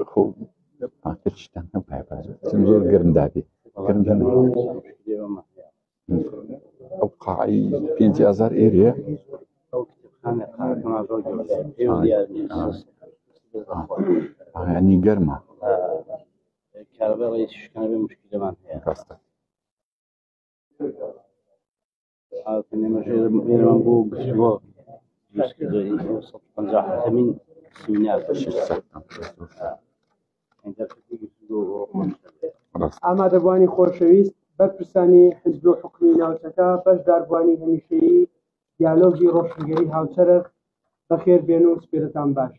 خب آخرشتن هم بابا تنزور قرن دادي قرن دادي أو قاعي بينتي أزار إيريا يعني قرمة كهرباء رئيس كان مشكلة معها قصدك كنا ماشي بين منبوق سوا مشكلة يوصل تنجح ثمين سمينات ئاما دەبوانی خۆشەویست بەرپرسانی حزب و حکومی ناوچەکە بەشداربوانی هەمیشەیی دیالۆگی ڕۆشنگەری هاوچەرخ بەخێر بێن و سپێرتان باش.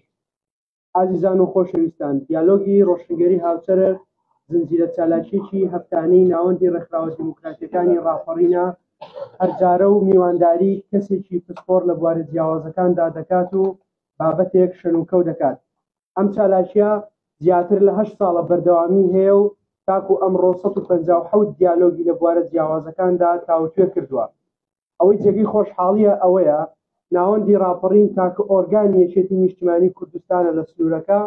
ئازیزان و خۆشەویستان، دیالۆگی ڕۆشنگەری هاوچەرخ زنجیرە چالاکیەکی هەفتانەی ناوەندی ڕێکخراوە دیموکراتیەکانی ڕاپەڕینە هەرجارە و میوانداری کەسێکی پسپۆر لە بوارە جیاوازەکاندا دەکات و بابەتێک شەنوکەو دەکات. ئەم چالاکیە زیاتر لە 8 ساڵە بەردەوامی هەیە و تاکو ئەمڕۆ 157 دیالۆگی لە بوارە جیاوازەکاندا تاوتوێ کردووە. ئەوەی جێگەی خۆشحاڵیە ئەوەیە ناوەندی ڕاپەڕین تاکە ئۆرگانی یەکێتی نیشتیمانی کوردستانە لە سنوورەکە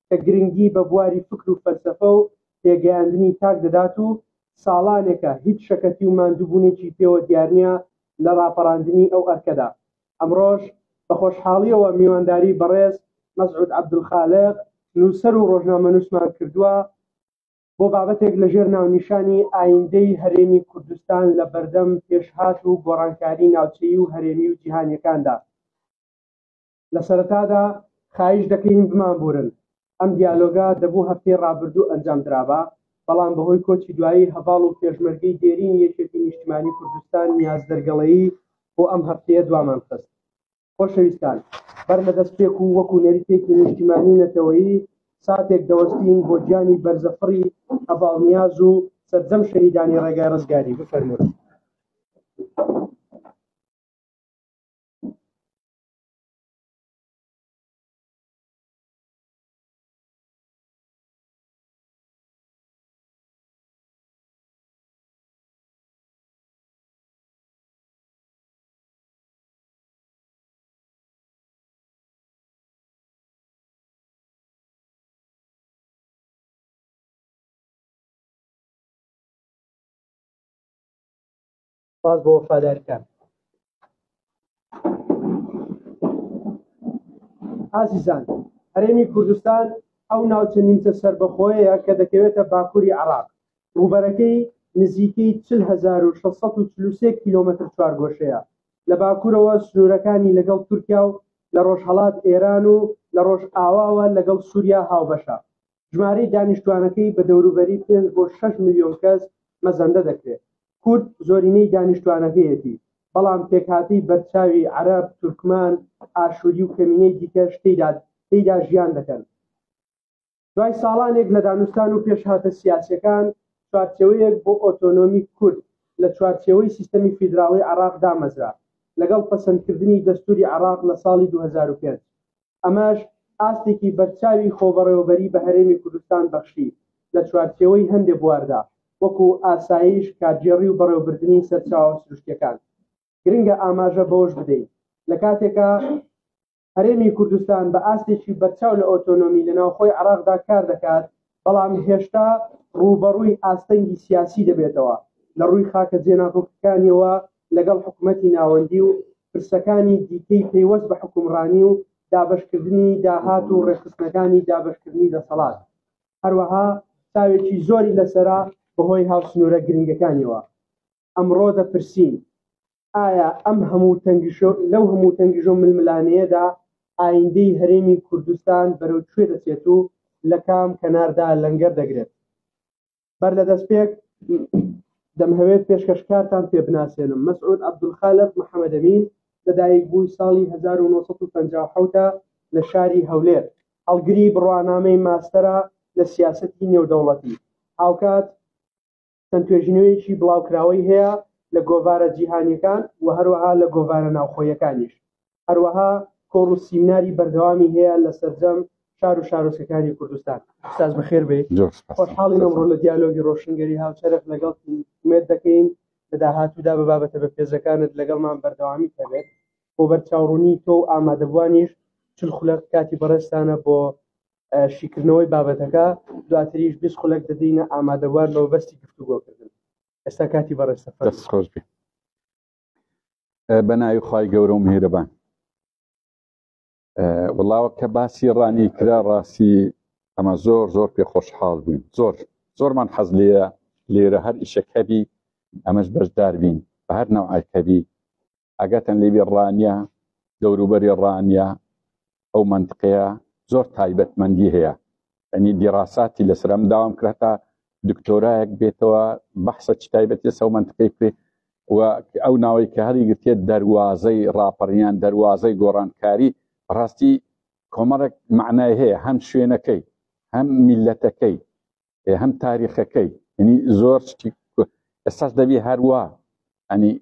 کە گرنگی بە بواری فکر و فەلسەفە و تێگەیاندنی تاک دەدات و ساڵانێکە هیچ شەکەتی و ماندووبوونێکی پێوە دیار نییە لە ڕاپەڕاندنی ئەو ئەرکەدا. ئەمڕۆژ بە خۆشحاڵیەوە میوانداری بەڕێز مەسعود عەبدولخالق نووسەر و ڕۆژنامەنووسمان کردووە بۆ بابەتێک لەژێر ناونیشانی ئایندەی هەرێمی کوردستان لە بەردەم پێشهات و گۆڕانکاری ناوچەیی و هەرێمی و جیهانیەکاندا. لە سەرەتادا خاهیش دەکەین بمانبورن ئەم دیالۆگە دەبوو هەفتەی ڕابردوو ئەنجام درابە، بەڵام بەهۆی کۆچی دوایی هەواڵ و پێشمەرگەی دێرینی یەکێتی نیشتیمانی کوردستان نیازدەرگەڵەیی بۆ ئەم هەفتەیە دوامان خست. خۆشەویستان، بەر لە دەستپێک و وەکو نەریتێکی نیشتیمانی نەتەوەیی ساتێک دەوەستین بۆ گیانی بەرزەفڕی هەواڵنیاز و سەرجەم شەریدانی ڕێگای ڕزگاری. بفەرموون. باز بۆ وەفاداریتان. ئازیزان، هەرێمی کوردستان ئەو ناوچە نیمچە سەربەخۆیەیە کە دەکەوێتە باکووری عێراق. ڕووبەرەکەی نزیکەی 40643 کیلۆمەتر چوارگۆشەیە. لە باکوورەوە سنوورەکانی لەگەڵ تورکیا و لە ڕۆژهەڵات ئێران و لە ڕۆژ ئاواوە لەگەڵ سووریا هاوبەشە. ژمارەی دانیشتوانەکەی بە دەوروبەری 5 بۆ 6 ملیۆن کەس مەزەندە دەکرێت. کورد زۆرینەی دانیشتوانەکەیەتی، بەڵام پێکهاتەی بەرچاوی عەرەب، تورکمان، ئاشووری و کەمینەی دیکەش تێیدا ژیان دەکەن. دوای ساڵانێک لە دانوستان و پێشهاتە سیاسیەکان، چوارچێوەیەک بۆ ئۆتۆنۆمی کورد لە چوارچێوەی سیستەمی فیدراڵی عێراق دامەزرا لەگەڵ پەسەندکردنی دەستوری عێراق لە ساڵی 2005. ئەمەش ئاستێکی بەرچاوی خۆبەڕێوەبەری بە هەرێمی کوردستان بەخشی لە چوارچێوەی هەندێک بواردا، وەکو ئاسایش، کارگێڕی و بەڕێوەبردننی سەرچاوە سروشتیەکان. گرنگە ئاماژە بەوەش بدەین لە کاتێکە هەرێمی کوردستان بە ئاستێکی بەرچاو لە ئۆتۆنۆمی لە ناوخۆی عێراقدا کار دەکات، بەڵام هێشتا ڕووبەڕووی ئاستەنگی سیاسی دەبێتەوە لە ڕووی خاکە جێناکۆکەکانیەوە لەگەڵ حکوومەتی ناوەندی و پرسەکانی دیکەی پەیوەست بە حکومڕانی و دابەشکردنی داهات و ڕێخستنەکانی دابەشکردنی دەسەڵات. هەروەها چاوێکی زۆری لەسەرا بەهۆی هاوسنوورە گرنگەکانیەوە. ئەمڕۆ دەپرسین ئایا لەو هەموو تەنگیژۆ ململانەیەدا ئایندەی هەرێمی کوردستان بەرەو کوێ دەچێت و لە کام کەناردا لەنگەر دەگرێت؟ بەر لە دەستپێک دەمهەوێت پێشکەشکارتان پێ بناسێنم. مەسعود عەبدولخالق محەممەدەمین لەدایک بووی ساڵی 1950 لە شاری هەولێر. هەڵگری بڕوانامەی ماستەرە لە سیاسەتی نێودەوڵەتی. هاوکات چەند توێژینەوەیەکی بڵاوکراوەی هەیە لە گۆڤارە جیهانیەکان و هەروەها لە گۆڤارە ناوخۆیەکانیش. هەروەها کۆڕ و سیمیناری بەردەوامی هەیە لە سەرجەم شار و شارۆچکەکانی کوردستان. ئوستاز بەخێر بێ. خۆشحاڵین ئەمڕۆ لە دیالۆگی ڕۆشنگەری هاوچەرخ لەگەڵ ئومێد دەکەین لە داهاتوودا بە بابەتە بەپێزەکانت لەگەڵمان بەردەوامی هەبێت بۆ بەرچاوڕوونی تۆ و ئامادەبوانیش چل خولەک کاتی بەڕێستانە بۆ شیکردنەوەی بابەتەکە، دواتریش 20 خولەک دەدەینە ئامادەبوان بەوە بەستی گفتوگۆکردن. ئێستا کاتی بەڕێستە دەست خۆش بێ. بە ناوی خوای گەورە و میهرەبان. وڵاوە کە باسی ڕانی کرا ڕاستی ئەمە زۆر پێ خۆشحاڵ بووین. زۆرمان حەز لێرە هەر ئیشێک هەبی ئەمەش بەشدار بین بە هەر نەوعێک هەبی، ئەگەتەن لێوی ڕانیە دەوروبەری ڕانیە ئەو منطقەیە زۆر تایبەتمەندی هەیە. ئەنی دیڕاساتی لەسەر ئەم داوام کرا تا دکتۆرایەک بێتەوە بەحسە چ تایبەتی سەو منطقەی پێ و ئەو ناوەی کە هەری گرتێت دەروازەی ڕاپەڕیان دەروازەی گۆڕانکاری ڕاستی کۆمەڵێک معنای هەیە، هەم شوێنەکەی هەم میلەتەکەی هەم تاریخەکەی، ینی زۆر ئێستاش دەبی هەروە ئەنی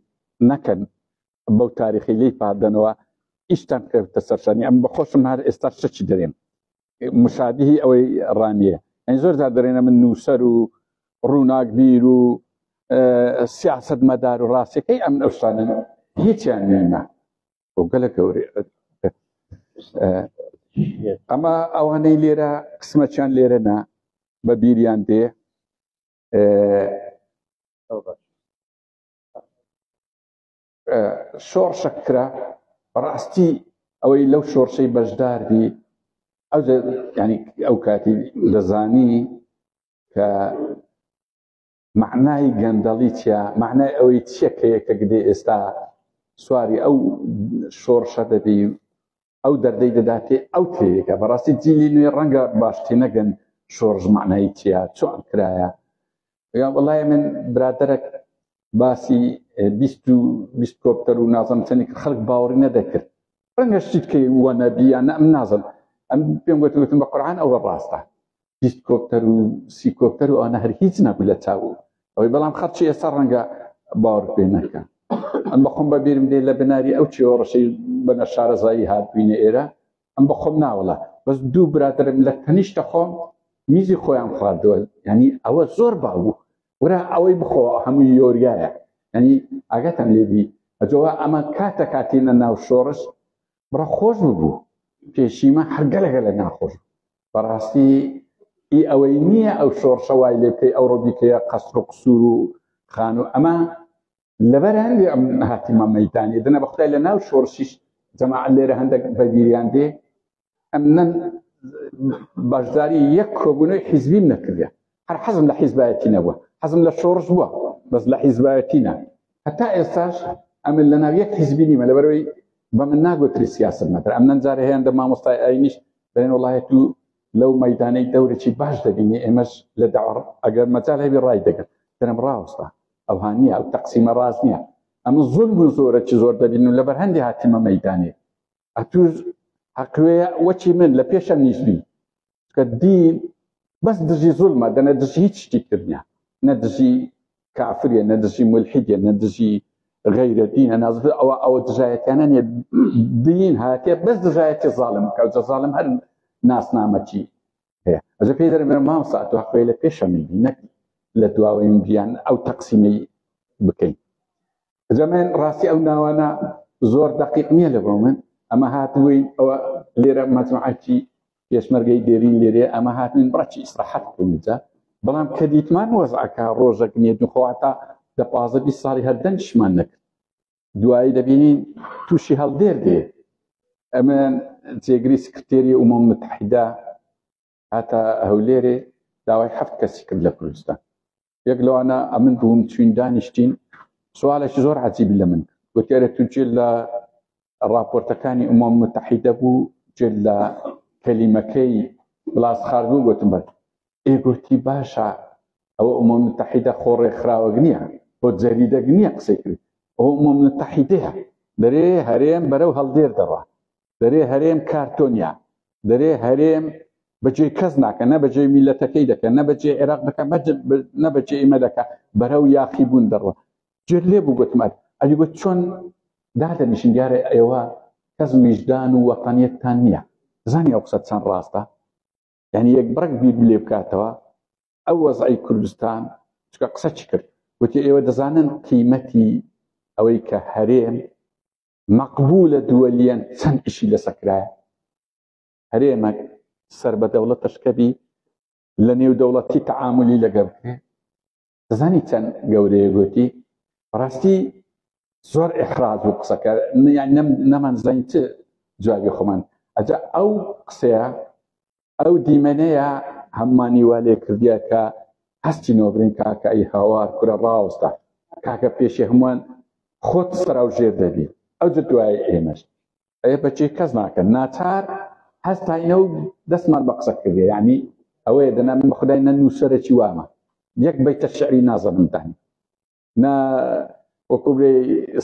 نەکەن بەو تاریخی لی پادەنەوە ئیشتان کردتە سەرشانی. ئەم بەخۆشم هەر ئێستا شتێکی دەرێن مشابهی ئەوەی ڕانیە. ئەنی زۆر جار دەرێنە من نووسەر و ڕووناکبیر و سیاست مەدار و ڕاستیەکەی ئەم ئەوشانە هیچیان نینە بۆ گەلە گەورەی. ئەمە ئەوانەی لێرە قسمەتیان لێرەنا بە بیریان دێ شۆڕشە کرا ڕاستی ئەوەی لەو شۆڕشەی بەشدار بی ینی ئەو کاتی دەزانی کە معنای گەندەڵی چیە، معنای ئەوەی چیەکەیە کە گدێ ئێستا سواری ئەو شۆڕشە دەبی ئەو دەردەی دەداتێ ئەو تێیەکە. بەڕاستی جیلی نوێ ڕەنگە باشتی نەگەن شۆڕژ معنایی چیە چۆن کرایە. وڵای من برادەرێک باسی 20 کۆپتەر و نازم چەندێک خەڵک باوەڕی نەدەکرد، ڕەنگە شتکەی وە نەبییان ئەم نازم ئەم پێم گوتم بە قورعان ئەوە ڕاستە 20 کۆپتەر و 30 کۆپتەر و ئەوانە هەر هیچ نەبوو لە چاو ئەوەی، بەڵام خەڵکی ئێستا ڕەنگە باوەڕ پێ نەکە. ئەم بەخۆم بە بیرم دێ لە بناری ئەو چێوەڕەشەی بەنە شارەزایی هاتبووینە ئێرە ئەم بەخۆم ناوەڵە بەس دوو برادرم لە تەنیشتە خۆم میزی خۆیان خواردەوە، ینی ئەوە زۆر باوبوو وەرە ئەوەی بخۆ هەمووی یۆریایە، ینی ئاگاتان لێبی ئەجەوە ئەمە کاتە کاتێنە ناو شۆڕش بڕە خۆش ببوو پێشیمە هەرگەلەگە لە ناخۆش. بەڕاستی ئەوەی نییە ئەو شۆڕشە وای لێ بکەی ئەو ڕۆبیکەیە قەسر و قسوور و خان و ئەمە لەبەران لێ ئەم هاتیمە مەیدانی دنە بەختای لە ناو شۆڕشیش جەماعەت لێرە هەندێک بەبیریان دێ ئەم نەن باشداری یەک کۆبوونەوەی حیزبیم نەکردە، هەر حەزم لە حیزبایەتی نەبووە، حەزم لە شۆڕش بووە بەس لە حیزبایەتی نە. هەتا ئێستاش ئەمن لە ناو یەک حیزبی نیمە لەبەرەوەی بە من ناگوتری سیاست مەدەر. ئەم نەنجارە هەیەن دە مامۆستای ئاینیش دەڵێن وڵایەت و لەو مەیدانەی دەورێکی باش دەبینی ئێمەش لە دەوەڕ ئەگەر مەجال هەبی ڕای دەگەن دەنم ڕاوەستە ئەوها نییە ئەو تەقسیمە ڕاست نییە ئەمە زوڵم و زۆرەکی زۆر دەبین و لەبەر هەندی هاتیمە مەیدانێ ئەتوز حەقوەیە وەچی من لە پێشەم نیشبی کە دین بەس دژی زوڵمە دەنە دژی هیچ شتی کردنیە، نە دژی کافریە نە دژی ملحیدیە نە دژی غەیرە دینە نازف ئەوە دژایەتیانە نیە، دین هاتێ بەس دژایەتی زاڵم کە زاڵم هەر ناسنامەکی هەیە. ئەجە پێی دەرم مامۆستا ئەتو حەقوەیە لە پێشەم بی نەک لە دواوەی بیان ئەو تەقسیمەی بکەین. ئەجەمێن ڕاستی ئەو ناوانە زۆر دەقیق نییە لە بۆ من ئەمە هاتووی ئەوە لێرە مەجموعەتی پێشمەرگەی دێرین لێرێ ئەمە هاتوین بڕەچی ئیسراحەت بکەینجا، بەڵام کە دیتمان وەزعەکە ڕۆژێک نیە دوخواتا دە 15-20 ساڵی هەردەنجشمان نەکرد، دوایی دەبینین تووشی هەڵدێر دێ. ئەمە جێگری سکرتێری ئومەم متحیدە هاتە هەولێرێ داوای 7 کەسی کرد لە کوردستان یەک لەوانە ئەمن بووم چوین دانیشتین سوالێکی زۆر عەجیبی لە من کرد گوتی ئەرێ تو جێ لە راپۆرتەکانی ئومەم متحیدە بوو جێ لە کەلیمەکەی بڵاسخار بوو گوتم بەڵێ ئێگوتی باشە ئەوە ئومەم متحیدە خۆڕێکخراوەک نییە بۆ جەریدەک نییە قسەی کرد ئەوە ئومەم متحیدەیە دەرێ هەرێم بەرەو هەڵدێر دەڕوا دەرێ هەرێم کارتۆنیا دەرێ هەرێم بەجێ کەس ناکە نە بەجێ میلەتەکەی دەکە نە بەجێ عێراق دەکە نە بەجێ ئێمە دەکە بەرەو یاخی بوون دەڕوا جێر لێ بوو گوتمان ئەلی گوت چۆن دادەنیشن دیارە ئێوە کەس میژدان و وەتانیەتتان نییە زانی ئەو قسە چەند ڕاستە یعنی یەک بڕێک بیر لێ بکاتەوە ئەو وەزعی کوردستان چکە قسە چی کرد وتی ئێوە دەزانن قیمەتی ئەوەی کە هەرێم مەقبولە دووەلیەن چەند ئیشی لەسەکرایە هەرێمەک سەر بە دەوڵەتەشکەبی لە نێو دەوڵەتی تەعاملی لەگە بکرێت دەزانی چەند گەورەیە گوتی ڕاستی زۆر ئێحراز و قسەکە یعنی نەمانزانی چ جوابی خۆمان ئەجا ئەو قسەیە ئەو دیمەنەیە هەممانی وا لێ کردیە کە هەستی نۆبرین کاکە ئەی هاوار کورە ڕاوەستە کاکە پێشی هەمووان خۆت سەراو ژێر دەبی ئەو دوای ئێمەش ئەیە بەچێ کەس ناکەن ناچار هەستاینە و دەستمان بە قسە کردێ یعنی ئەوەیە دەنا من بەخدای نەنووسەرێکی وامە یەک بەیتە شعری نازەمم دانی نە وەکو بڵێ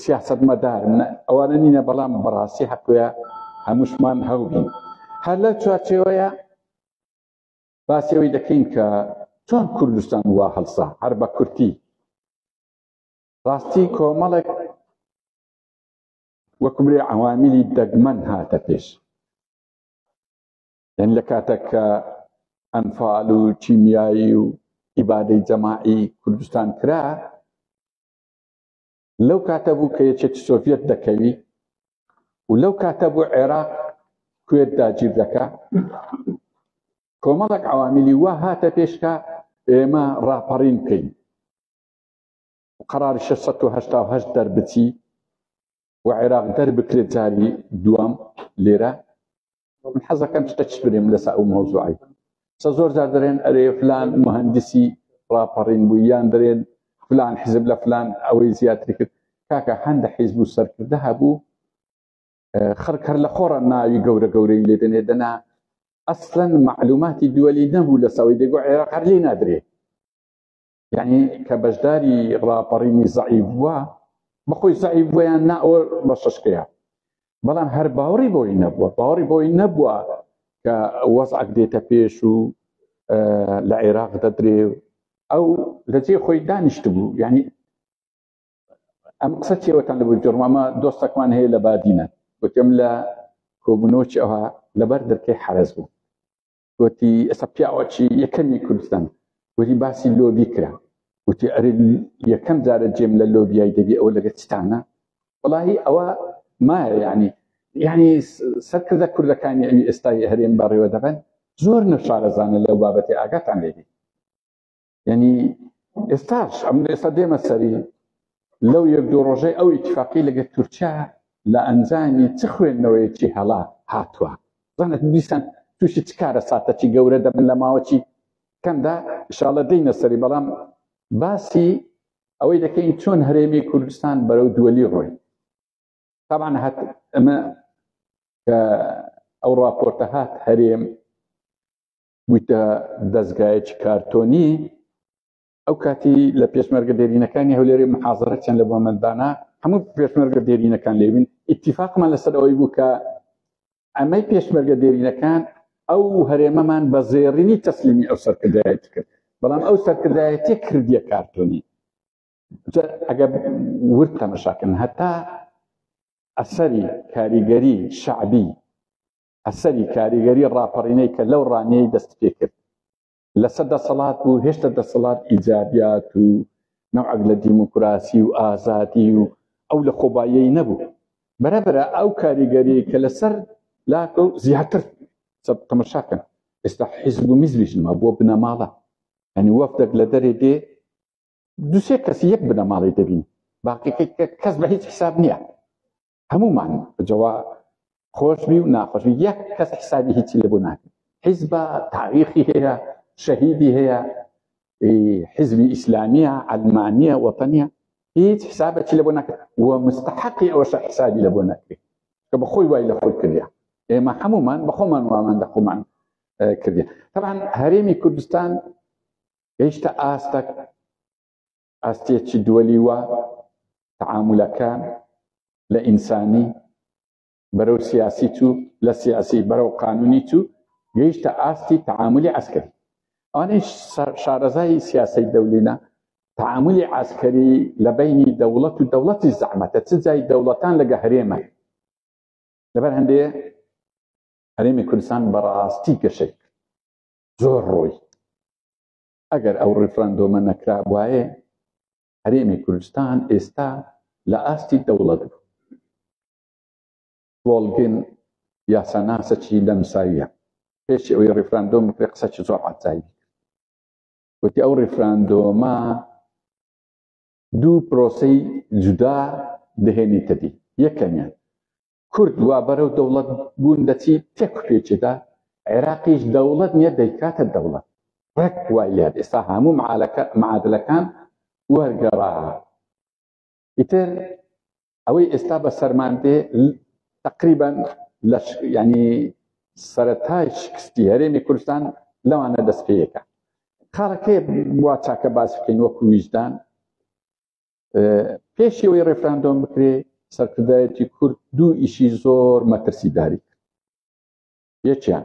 سیاسەتمەدار ئەوانە نینە بەڵام بەڕاستی حەقویە هەمووشمان هەوبین هەر لە چوارچێوەیە باسیەوەی دەکەین کە چۆن کوردستان وا هەڵسا هەر بە کورتی ڕاستی کۆمەڵێک وەکو بڵێ عەوامیلی دەگمەن هاتە پێش یعنی لە کاتێک کە ئەنفال و چیمیایی و ئیبادەی جەماعی کوردستان کرا لەو کاتە بوو کە یەکێتی سۆڤیەت دەکەوی و لەو کاتە بوو عێراق کوێت داگیر دەکا کۆمەڵێک عەوامیلی وا هاتە پێشکە ئێمە ڕاپەڕین بکەین قەراری 688 دەربچی و عێراق دەربکرێت جاری دووەم لێرە من حەزەکەم شتێک برێم لەسەر ئەو مۆزوعی زۆر جار دەرێن ئەرێ فلان مهندسی ڕاپەڕین بوو یان دەرێن فلان حزب لە فلان ئەوەی زیاتری کرد کاکە هەندە حیزب و سەرکردە هەبوو خەڵک هەر لە خۆڕە ناوی گەورە گەورەی لێ دەنێ دەنا ئەسڵەن معلوماتی دووەلی نەبوو لە سەوەی دەگو عێراق هەر لێ نادرێ یعنی کە بەشداری ڕاپەڕینی زەعیف بووە بەخۆی زەعیف بووە یان نا ئەوە بە شەشکەیە بەڵام هەر باوەڕی بۆی نەبووە کە وەزعەک دێتە پێش و لە عێراق دەدرێ ئەو لەجێ خۆی دانیشت بوو یعنی ئەم قسە چێوەتان لە بۆی جۆرم ئەمە دۆستەکمان هەیە لە بادینە گوتم لە کۆبوونەوەکی ئەوها لەبەر دەرکەی حەرەز بوو گوتی ئێستا پیاوەکی یەکەمی کوردستان گوتی باسی لۆبی کرا گوتی ئەرێ یەکەم جارە جێم لە لۆبیای دەبی ئەوە لەگە چتانە وەڵاهی ئەوە مایە یعنی سەرکردە کوردەکانی ئەوی ئێستای هەرێم بەڕێوە دەبن زۆر نەشارەزانە لەو بابەتی ئاگاتان لێبی یعنی ئێستاش ئێستا دێمە سەری لەو یەک دوو ڕۆژەی ئەو ئیتفاقی لەگە تورکیا لە ئەنجامی چ خوێندنەوەیەکی هەڵا هاتووە زانێت بیستان تووشی چ کارە ساتەکی گەورە دەبن لە ماوەکی کەمدا ئینشاڵڵا دەینە سەری بەڵام باسی ئەوەی دەکەین چۆن هەرێمی کوردستان بەرەو دووەلی ڕۆی طبعا هات ئەمە کە ئەو راپۆرتە هات هەرێم بوویتە دەستگایەکی کارتۆنی ئەو کاتی لە پێشمەرگە دێرینەکانی هەولێری محازەرە چەند لە بۆمەندانە هەموو پێشمەرگە دێرینەکان لێبین ئیتیفاقمان لەسەر ئەوەی بوو کە ئەمەی پێشمەرگە دێرینەکان ئەو هەرێمەمان بە زێڕینی تەسلیمی ئەو سەرکردایەتی کرد بەڵام ئەو سەرکردایەتی کردیە کارتۆنی ئەگە ورد تەمەشاکەن هەتا ئەسەری کاریگەری شعبی ئەسەری کاریگەری ڕاپەڕینەی کە لەو ڕانیەی دەست پێ کرد لەسەر دەسەڵات بوو هێشتا دەسەڵات ئیجابیات و نەوعەک لە دیموکراسی و ئازادی و ئەو لە خۆباییەی نەبوو بەرەبرە ئەو کاریگەری کە لەسەر لاکە و زیاتر تەمەشاکەن ئێستا حیزب و میزبیش نما بۆ بنەماڵە یعنی وەفدێک لە دەرێ دێ دووسێ کەسی یەک بنەماڵی دەبین باقی کەس بە هیچ حساب نییە هەمومان بجەوا خۆشبی و ناخۆشبی یەک کەس حسابی هیچی لەبوو ناکەن حیزبە تاریخی هەیە شهيدي هي حزبي إسلامية علمانية وطنية هيت حسابتي لبناك ومستحقي أو حسابي لبناك كبخوي وإلى خوي كريا ما حموما بخوما ومن دخوما كريا طبعا هريمي كردستان ايش تأستك أستيتش دولي وتعامل كان لإنساني برو سياسيتو لسياسي برو قانونيتو ايش تأستي تعاملي عسكري أنا شارزاي سياسي دولينا تعاملي عسكري لبين دولة ودولة الزعمة تتزاي دولتان لقى هريمة لبر هندي هريمي كردستان براستي كشك زور روي اگر او ريفراندوم نكرا بوايه هريمي كردستان استا لأستي دولة والجن يا سناسة شي لمسايا فيش او ريفراندوم قصة زور عتاي وتي او ريفراندوم دو بروسي جدا دهني تدي يكنيا كرد وبرو دولة بوندتي تكفي جدا عراقيش دولة يديكات الدولة رك وياد استهامو معادلة كان ورقراها يتر اوي استابا سرمانتي تقريبا يعني سرتاش كستي هريمي كردستان لو انا دسفيكا خاركي بواتاك باسكين وكو وجدان پیشی وی رفراندوم بکری سرکردایتی کرد دو ایشی زور مترسی داری یکیان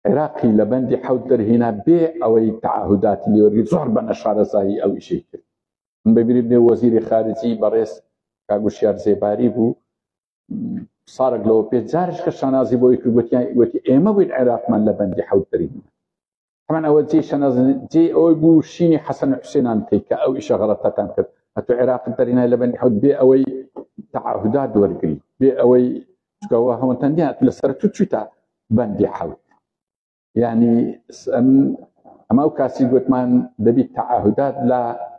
عراقی لبندی حود در هنا بی اوی تعهدات لیوری زور بنشار زایی او ایشی کرد من ببینید وزیر خارجی برئیس کاگوشیار زیباری بو صارق لو بيت زارش كشنازي بو يكربوتي ايما بين عراق من لبندي حود در هنا طبعا اول جي شناز جي او بو شيني حسن حسين انتيك او ايش غلطات انكر هتو عراق الدرينا لبن حد بي اوي تعهدات دورقري بي اوي تقوا هون تنديات لسرتو تشتا بندي حود يعني اما وكاسي قلت مان دبي تعهدات لا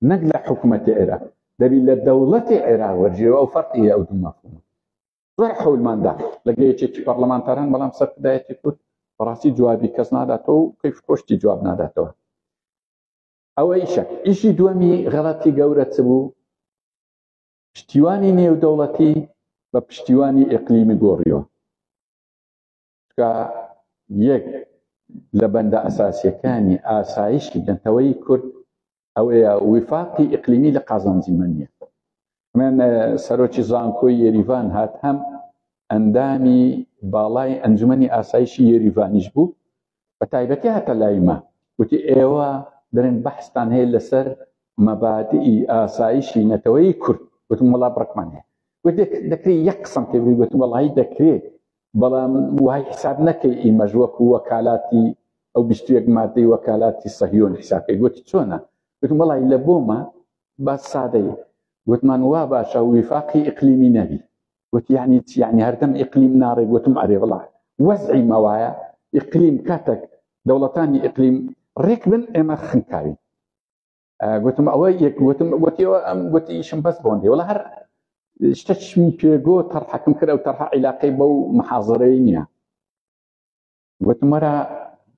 نقل حكومة العراق دبي لدولة العراق ورجيو او فرقية او دون مفهوم روح حول ماندا لقيتي برلمانتران بلام سر بدايتي كنت براسي جوابي كاس ناداتو كيف كوشتي جواب ناداتو او اي شك ايشي دوامي غلطي قورة سبو پشتیوانی نێو دەوڵەتی بە پشتیوانی ئیقلیمی گۆڕیوە کە یەک لە بەندە ئەساسیەکانی ئاسایشی دەنتەوەی کورد ئەوەیە وفاقی ئیقلیمی لە قازانجیمە نییە. من سەرۆکی زانکۆی یێریڤان هات هەم ئەندامی باڵای ئەنجومەنی ئاسایشی یێریڤانیش بوو بە تایبەتی هاتە لای ما وتی ئێوە دەرێن بەحستان هەیە لەسەر مەبادئی ئاسایشی نەتەوەی کورد. وتم وڵا بڕکمان هەیە دەکرێت یەک قسەم پێ بڵێ وتم وەڵی دەکرێت بەڵام وای حساب نەکەی ئیمەژ وەکو وەکالاتی ئەو 21 مادەی وەکالاتی سەهیۆن حسابکەی گوتی چۆنە؟ وتم وەڵی لە بۆمە با سادەیە گوتمان وا باشە وفاقی ئیقلیمی نەبی گوتی یعنی چی؟ یعنی هەردەم ئیقلیم ناڕێ گوتم ئەرێ وڵا وەزعی مەوایە ئیقلیم کاتێک دەوڵەتانی ئیقلیم ڕێک بن ئێمە خنکاوین. گوتم ئەوە یەک گوتی ئیشم بەس بۆندێ وڵا هەر شتەشمی پێگۆ تەرحەکەم کرد ئەو تەرحە عیلاقەی بەو محاضەرەی نییە. گوتم وەرە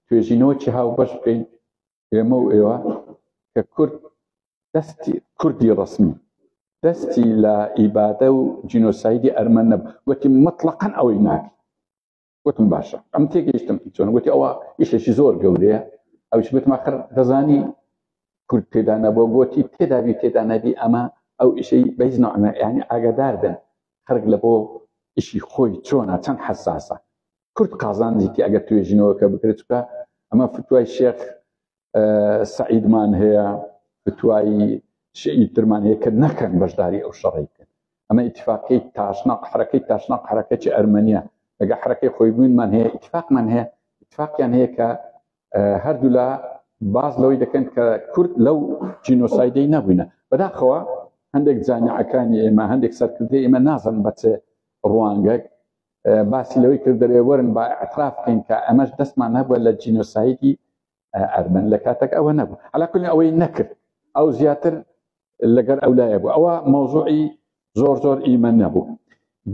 توێژینەوەکی هاوبەش بکەین ئێمە و ئێوە کە کورد دەستی کوردی ڕسمی دەستی لە ئیبادە و جینۆسایدی ئەرمەن نەبوو. گوتی مطلقاً ئەوەی ناکە. گوتم باشە ئەم تێگەیشتم چۆن گوتی ئەوە ئیشێکی زۆر گەورەیە ئەوش گوتم ئاخر دەزانی کورد تێدا نەبووە گوتی تێدابی تێدا نەبی ئەمە ئەو ئیشەی بەهیچ نوعە یعنی ئاگادار بن خەرک لە بۆ ئیشی خۆی چۆنە چەند حەساسە. کورد قازانجیتی ئەگەر توێژینەوەکە بکرێت چکە ئەمە فتوای شێخ سەعیدمان هەیە فتوای شیعی ترمان هەیە کە نەکەن بەشداری ئەو شەڕی کرد. ئەمە ئیتفاقی تاشناق حرەکەی تاشناق حرەکەتی ئەرمەنیە لەگە حرەکەی خۆی بوونمان هەیە ئیتفاقمان هەیە ئیتفاقیان هەیە کە هەردوو لە باز لەوەی دەکەن کە کورد لەو جینۆسایدەی نەبووینە. بەداخەوە هەندێک جانیعەکانی ئێمە هەندێک سەرکردەی ئێمە نازن بەچێ ڕوانگەک باسی لەوەی کردەرێ وەرن با ئەعتراف بکەین کە ئەمەش دەستمان هەبووە لە جینۆسایدی ئەرمەن لە کاتێک ئەوە نەبوو. عەلا کولین ئەوەی نەکرد ئەو زیاتر لەگەر ئەولایە بوو. ئەوە مەوزوعی زۆر ئیمە نەبوو.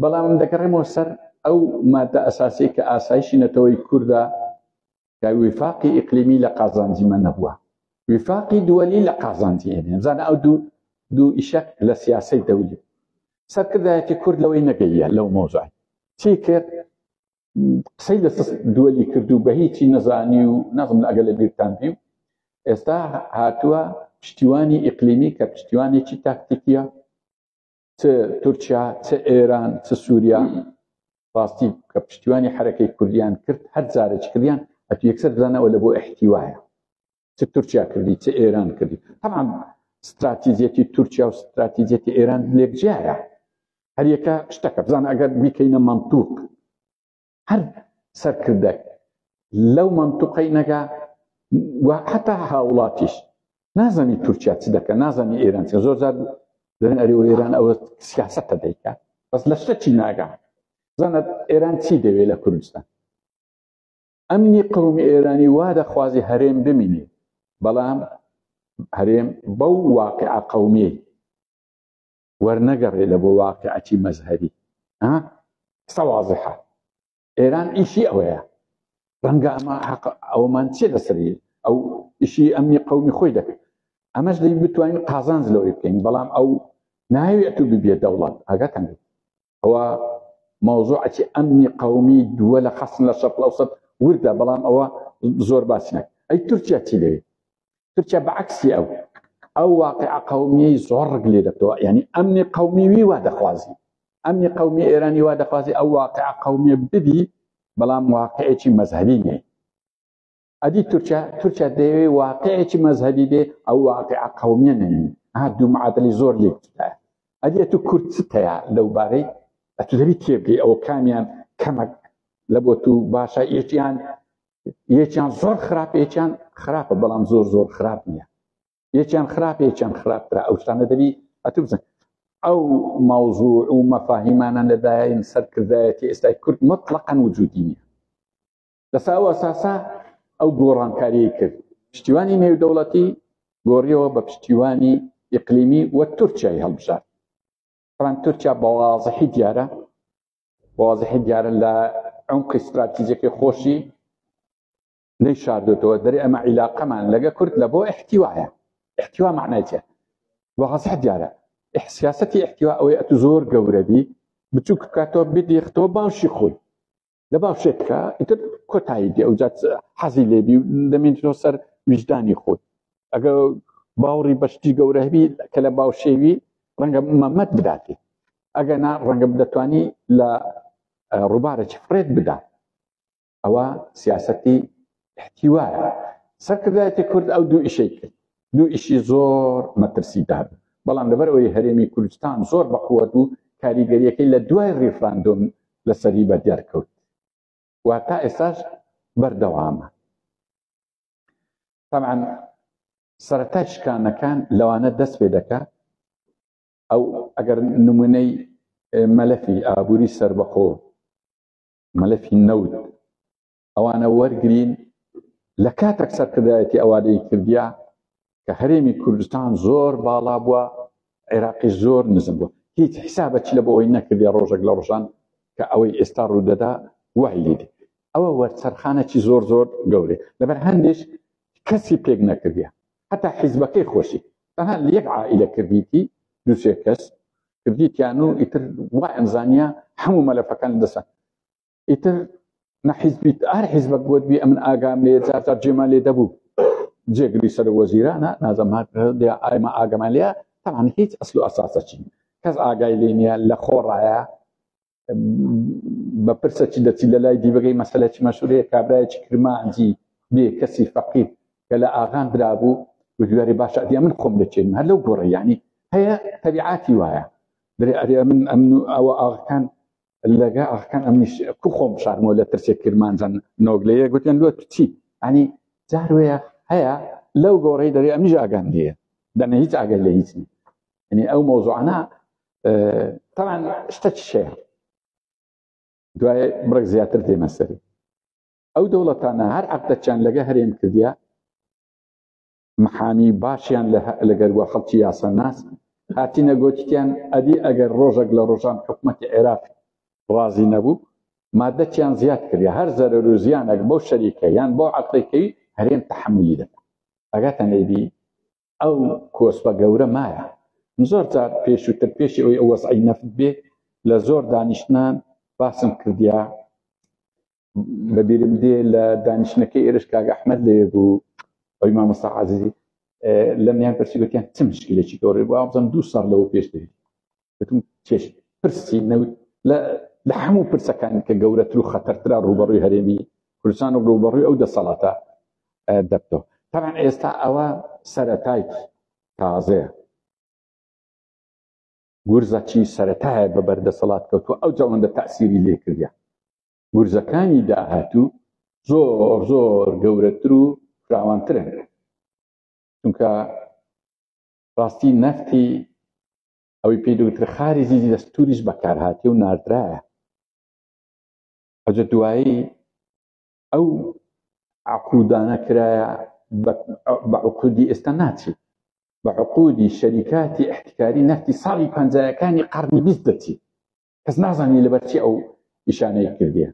بەڵام دەگەڕێمەوە سەر ئەو مادە ئەساسی کە ئاسایشی نەتەوەی کوردە وفاقی ئیقلیمی لە قازانجیمە نەبووە وفاقی دووەلی لە قازانجی هێنێ بزانە ئەو دوو ئیشەک لە سیاسەی دەولی سەرکردایەتی کورد لەوەی نەگەیە لەو مۆزوعی چی کرد قسەی لە دووەلی کرد و بە هیچی نەزانی و نەزم ئەگەر لە بیرتان بیم ئێستا هاتووە پشتیوانی ئیقلیمی کە پشتیوانێکی تاکتیکیە چ تورکیا چ ئێران چ سووریا ڕاستی کە پشتیوانی حرەکەی کوردیان کرد هەر جارێک کردیان ئەتو یەکسەر بزانەوە لە بۆ احتیوایە چ تورکیا کردی چ ئێران کردی طبعا استراتیجیەتی تورکیا و استراتیجیەتی ئێران لێکجیایە هەر یەکە شتەکە بزانە ئەگەر بیکەینە مەنتوق هەر سەرکردەک لەو مەنتوقەی نەگا و حتا هاوڵاتیش نازانی تورکیا چ دەکە نازانی ئێران چ زۆر جار دەڵێن ئەرێ ئێران ئەوە سیاسەتە دەیکات بەس لە شتێکی ناگا بزانە ئێران چی دەوێت لە کوردستان ئەمنی قەومی ئێرانی وا دەخوازی هەرێم بمینێ بەڵام هەرێم بەو واقعە قەومیەی وەرنەگەڕێ لە بۆ واقعەتی مەزهەبی قسە وازحە ئێران ئیشی ئەوەیە ڕەنگە ئەمە ئەومان چێ لەسەری ئەو ئیشی ئەمنی قەومی خۆی دەکەێت ئەمەش دەی بتوانین قازانج لەوەی بکەین بەڵام ئەو ناوێت و ببێت دەوڵات ئاگاتان ئەوە موضوعەتی ئەمنی قەومی دووە لە خەسن لە شەرق ئەوسەط وردە بەڵام ئەوە زۆر باسی نەکە ئەی تورکیا چی دەوێت تورکیا بەعکسی ئەو واقعە قەومیەی زۆر ڕگ لێ دەکەوە یعنی ئەمنی قەومی وی وا دەخوازی ئەمنی قەومی ئێرانی وا دەخوازی ئەو واقعە قەومیە ببی بەڵام واقعێکی مەزهەبی نیە ئەدی تورکیا دەوێت واقعێکی مەزهەبی بێ ئەو واقعە قەومیە نەنین دوو معادلی زۆر لێکتایە ئەدی ئەتو کورد چت هەیە لەو بارەی ئەتو دەبی تێبگەی ئەوە کامیان کەمەک لە بۆ تو باشە یەکیان زۆر خراپ یەکیان خراپە بەڵام زۆر خراپ نییە یەکیان خراپ یەکیان خراپترە ئەو شتانە دەبی ئەتو بزن ئەو موضوع و مەفاهیمانە لەدایین سەرکردایەتی ئێستای کورد مطلقاً وجودی نییە لەسا ئەو ئەساسا ئەو گۆڕانکاریی کرد پشتیوانی نێودەوڵەتی گۆڕیەوە بە پشتیوانی ئیقلیمی و تورکیای هەڵبژار طبعا تورکیا بەواضحی دیارە لە عمقی استراتیجیەکەی خۆشی نەیشاردوێتەوە دەرێ ئەمە عیلاقەمان لەگە کورد لە بۆ احتیوایە احتیوا معنای چیە بەواضح دیارە سیاسەتی احتیوا ئەوەی ئەتو زۆر گەورە بی بچووک کاتەوە بدێختەوە باشی خۆی لە باشێتکە ئیتر کۆتایی دی ئەوجات حەزی لێبی و دەمێنێتەوە سەر ویجدانی خۆی ئەگە باوڕی بەشتی گەورە هەبی کە لە باوشێوی ڕەنگە مەمەد بداتێ ئەگە نا ڕەنگە بدەتوانی لە ڕووبارێکی فرێت بدات ئەوە سیاسەتی احتیوایە سەرکردایەتی کورد ئەو دوو ئیشەی کرد دوو ئیشی زۆر مەترسیدار بەڵام لەبەر ئەوەی هەرێمی کوردستان زۆر بەقووەت و کاریگەریەکەی لە دوای ڕیفراندۆم لەسەری بەدیار کەوت واتا ئێستاش بەردەوامە طبعا سەرەتای شکانەکان لەوانە دەست پێ دەکات ئەو ئەگەر نمونەی مەلەفی ئابووری سەربەخۆ مەلەفی نەوت ئەوانە وەرگرین لە کاتێک سەرکردایەتی ئەوانەی کردیا کە هەرێمی کوردستان زۆر باڵا بووە عێراقی زۆر نزم بووە هیچ حسابەتی لە بۆ ئەوەی نەکردیا ڕۆژێک لە ڕۆژان کە ئەوەی ئێستا ڕوودەدا وای لێدێ ئەوە وەرچەرخانێکی زۆر گەورێ لەبەر هەندێک کەسی پێک نەکردیا حتا حیزبەکەی خۆشی تەنها یەک عائیلە کردیتی دووسێ کەس کردیتیان و ئیتر وا ئەنزانیا هەموو مەلەفەکان دەسەن ئیتر نەحیزبیت ئار حیزبەک بۆت بی ئەمن ئاگام لێ جار جێمان لێ دەبوو جێگری سەر وەزیرانە نازەم ئایمە ئاگەمان لێە تەمان هیچ ئەسل و ئەساسە چین کەس ئاگای لێ نییە لە خۆڕایە بە پرسەکی دەچی لە لای دیبەکەی مەسەلەی مەشهورەیە کابرایەکی کرمانجی بێ کەسی فەقیر کە لە ئاغان درابوو و دوێری باشە ئەدی من خۆم دەچێنم هەر لەو گۆڕە یعنی هەیە تەبیعاتی وایە درێ ئەرێ من ئەمن ئەوە ئاغەکان لەگە ئاغەکان ئەمنیش کو خۆم شارمەوە لە ترسێک کرمانجان نۆگلەیە گوتیان لۆ چی ئەنی جاروەیە هەیە لەو گۆڕەی دەرێ ئەمیش ئاگان لێیە دەنە هیچ ئاگای لە هیچ نیە یعنی ئەو مۆزوعانە طبعا شتێکی شەیە دوای بڕێک زیاتر دێمە سەری ئەو دەوڵەتانە هەر عەقدەچیان لەگە هەرێم کردیا محامی باشیان لەگەر وە خەڵکی یاسەناس هاتینە گۆتیان ئەدی ئەگەر ڕۆژێک لە ڕۆژان حکومەتی عێراق ڕازی نەبوو مادەیان زیاد کردی هەر زەرەر و زیانێک بۆ شەریکە یان بۆ عەقڵێکی هەرێم تەحمولی دەکات ئەگاتە نەیبی ئەو کۆسپە گەورە مایە زۆر جار پێشووتر پێشی ئەوەی ئەو وەزعی نەفت بێ لە زۆر دانیشتنان باسم کردیا بەبیرم دێ لە دانیشتنەکەی ئێرش کاک ئەحمەد لێ بوو ئەوی مامۆستا عەزیزی لەمیان پرسی گوتیان چ مشکلێکی گەورەی بوو بزانم 2 ساڵ لەوە پێش دەوێت گوتم چێش پرسی نەوت لە هەموو پرسەکان کە گەورەتر و خەتەرترا ڕوبەڕووی هەرێمی کوردستان و ڕوبەڕووی ئەو دەسەڵاتە دەبتەوە طبعا ئێستا ئەوە سەرەتای تازەیە گورزەکی سەرەتایە بە بەردەسەڵات کەوتووە ئەو جەوەندە تەئسیری لێ کردیا گورزەکانی داهاتوو زۆر زۆر گەورەتر و فراوانترن چونکە ڕاستی نەفتی ئەوەی پێی دووتر خارجی دەستوریش بەکارهاتێ و ناردرایە ئەوجە دوایی ئەو عقودانە کرایە بە عقودی ئێستا ناچێت بە عقودی شەریکاتی احتکاری نەفتی ساڵی 50ەکانی قەرنی 20 دەچێت کەس نازانی لەبەرچی ئەو ئیشانەی کردیە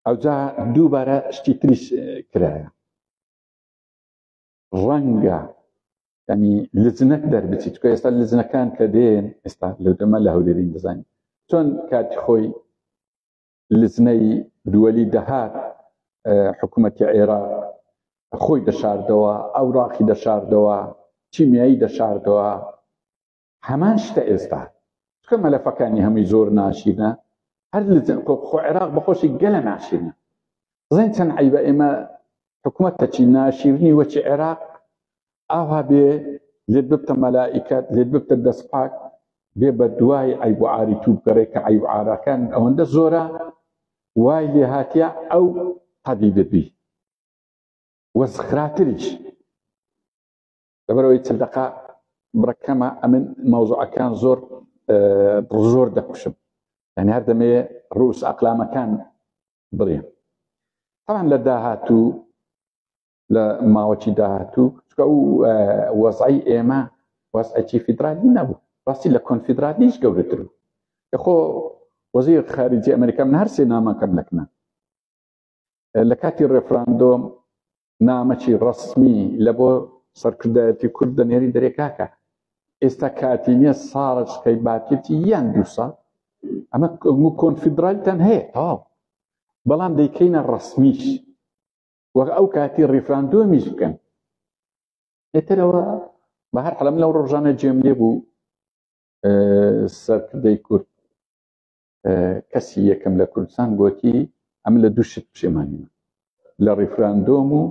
ئەوجا دووبارە شتی تریش کرایە ڕەنگە ینی لجنەک دەربچیت چکە ئێستا لجنەکان کە دێن ئێستا لەو دەمە لە هەولێرین دەزانین چۆن کاتی خۆی لجنەی دووەلی دەهات حکوومەتی عێراق خۆی دەشاردەوە ئەوراقی دەشاردەوە چیمیایی دەشاردەوە هەمان شتە ئێستا چکە مەلەفەکانی هەمووی زۆر ناشیرنە هەر خۆ عێراق بەخۆشی گەلە ناشیرنە زین چەند عیبە ئێمە حکوومەتەکی ناشیرنی وەچی عێراق ئاوا بێ لێت ببتە مەلائیکەت لێت ببتە دەستپاک بێ بە دوای عیب و عاری تووبگەڕێک کە عیب و عاراکان ئەوەندە زۆرە وای لێ هاتیە ئەو قەدی ببی وەزخراتریش لەبەرەوەی چەندەقا بڕەکەمە ئەمن مەوزوعەکان زۆر دەکوشم یعنی هەر دەمێ ڕووس ئەقلامەکان بڵێم طبعا لە داهاتوو لە ماوەکی داهاتوو چکە ئەو وەزعی ئێمە وەزعێکی فیدرالی نەبوو ڕاستی لە کۆنفیدرالیش گەورەتر بوو خۆ وەزیر خارجی ئەمریکا من هەر سێ نامەکەم لەکنە لە کاتی ڕێفراندۆم نامەکی ڕسمی لە بۆ سەرکردایەتی کورد دەنێری دەرێکاکە ئێستا کاتی نییە ساڵشکەی باتێتی یان 2 ساڵ ئەمە کۆنفیدرالیتان هەیە تاو بەڵام دەیکەینە ڕسمیش وەک ئەو کاتی ڕێفراندۆمیش بکەن ئێترەوە بە هەر حەڵەم لەو ڕۆژانە جێم لێ بوو سەرکردەی کورد کەسی یەکەم لە کوردستان گوتی ئەم لە 2 شت پشێمانیمە لە ڕێفراندۆم و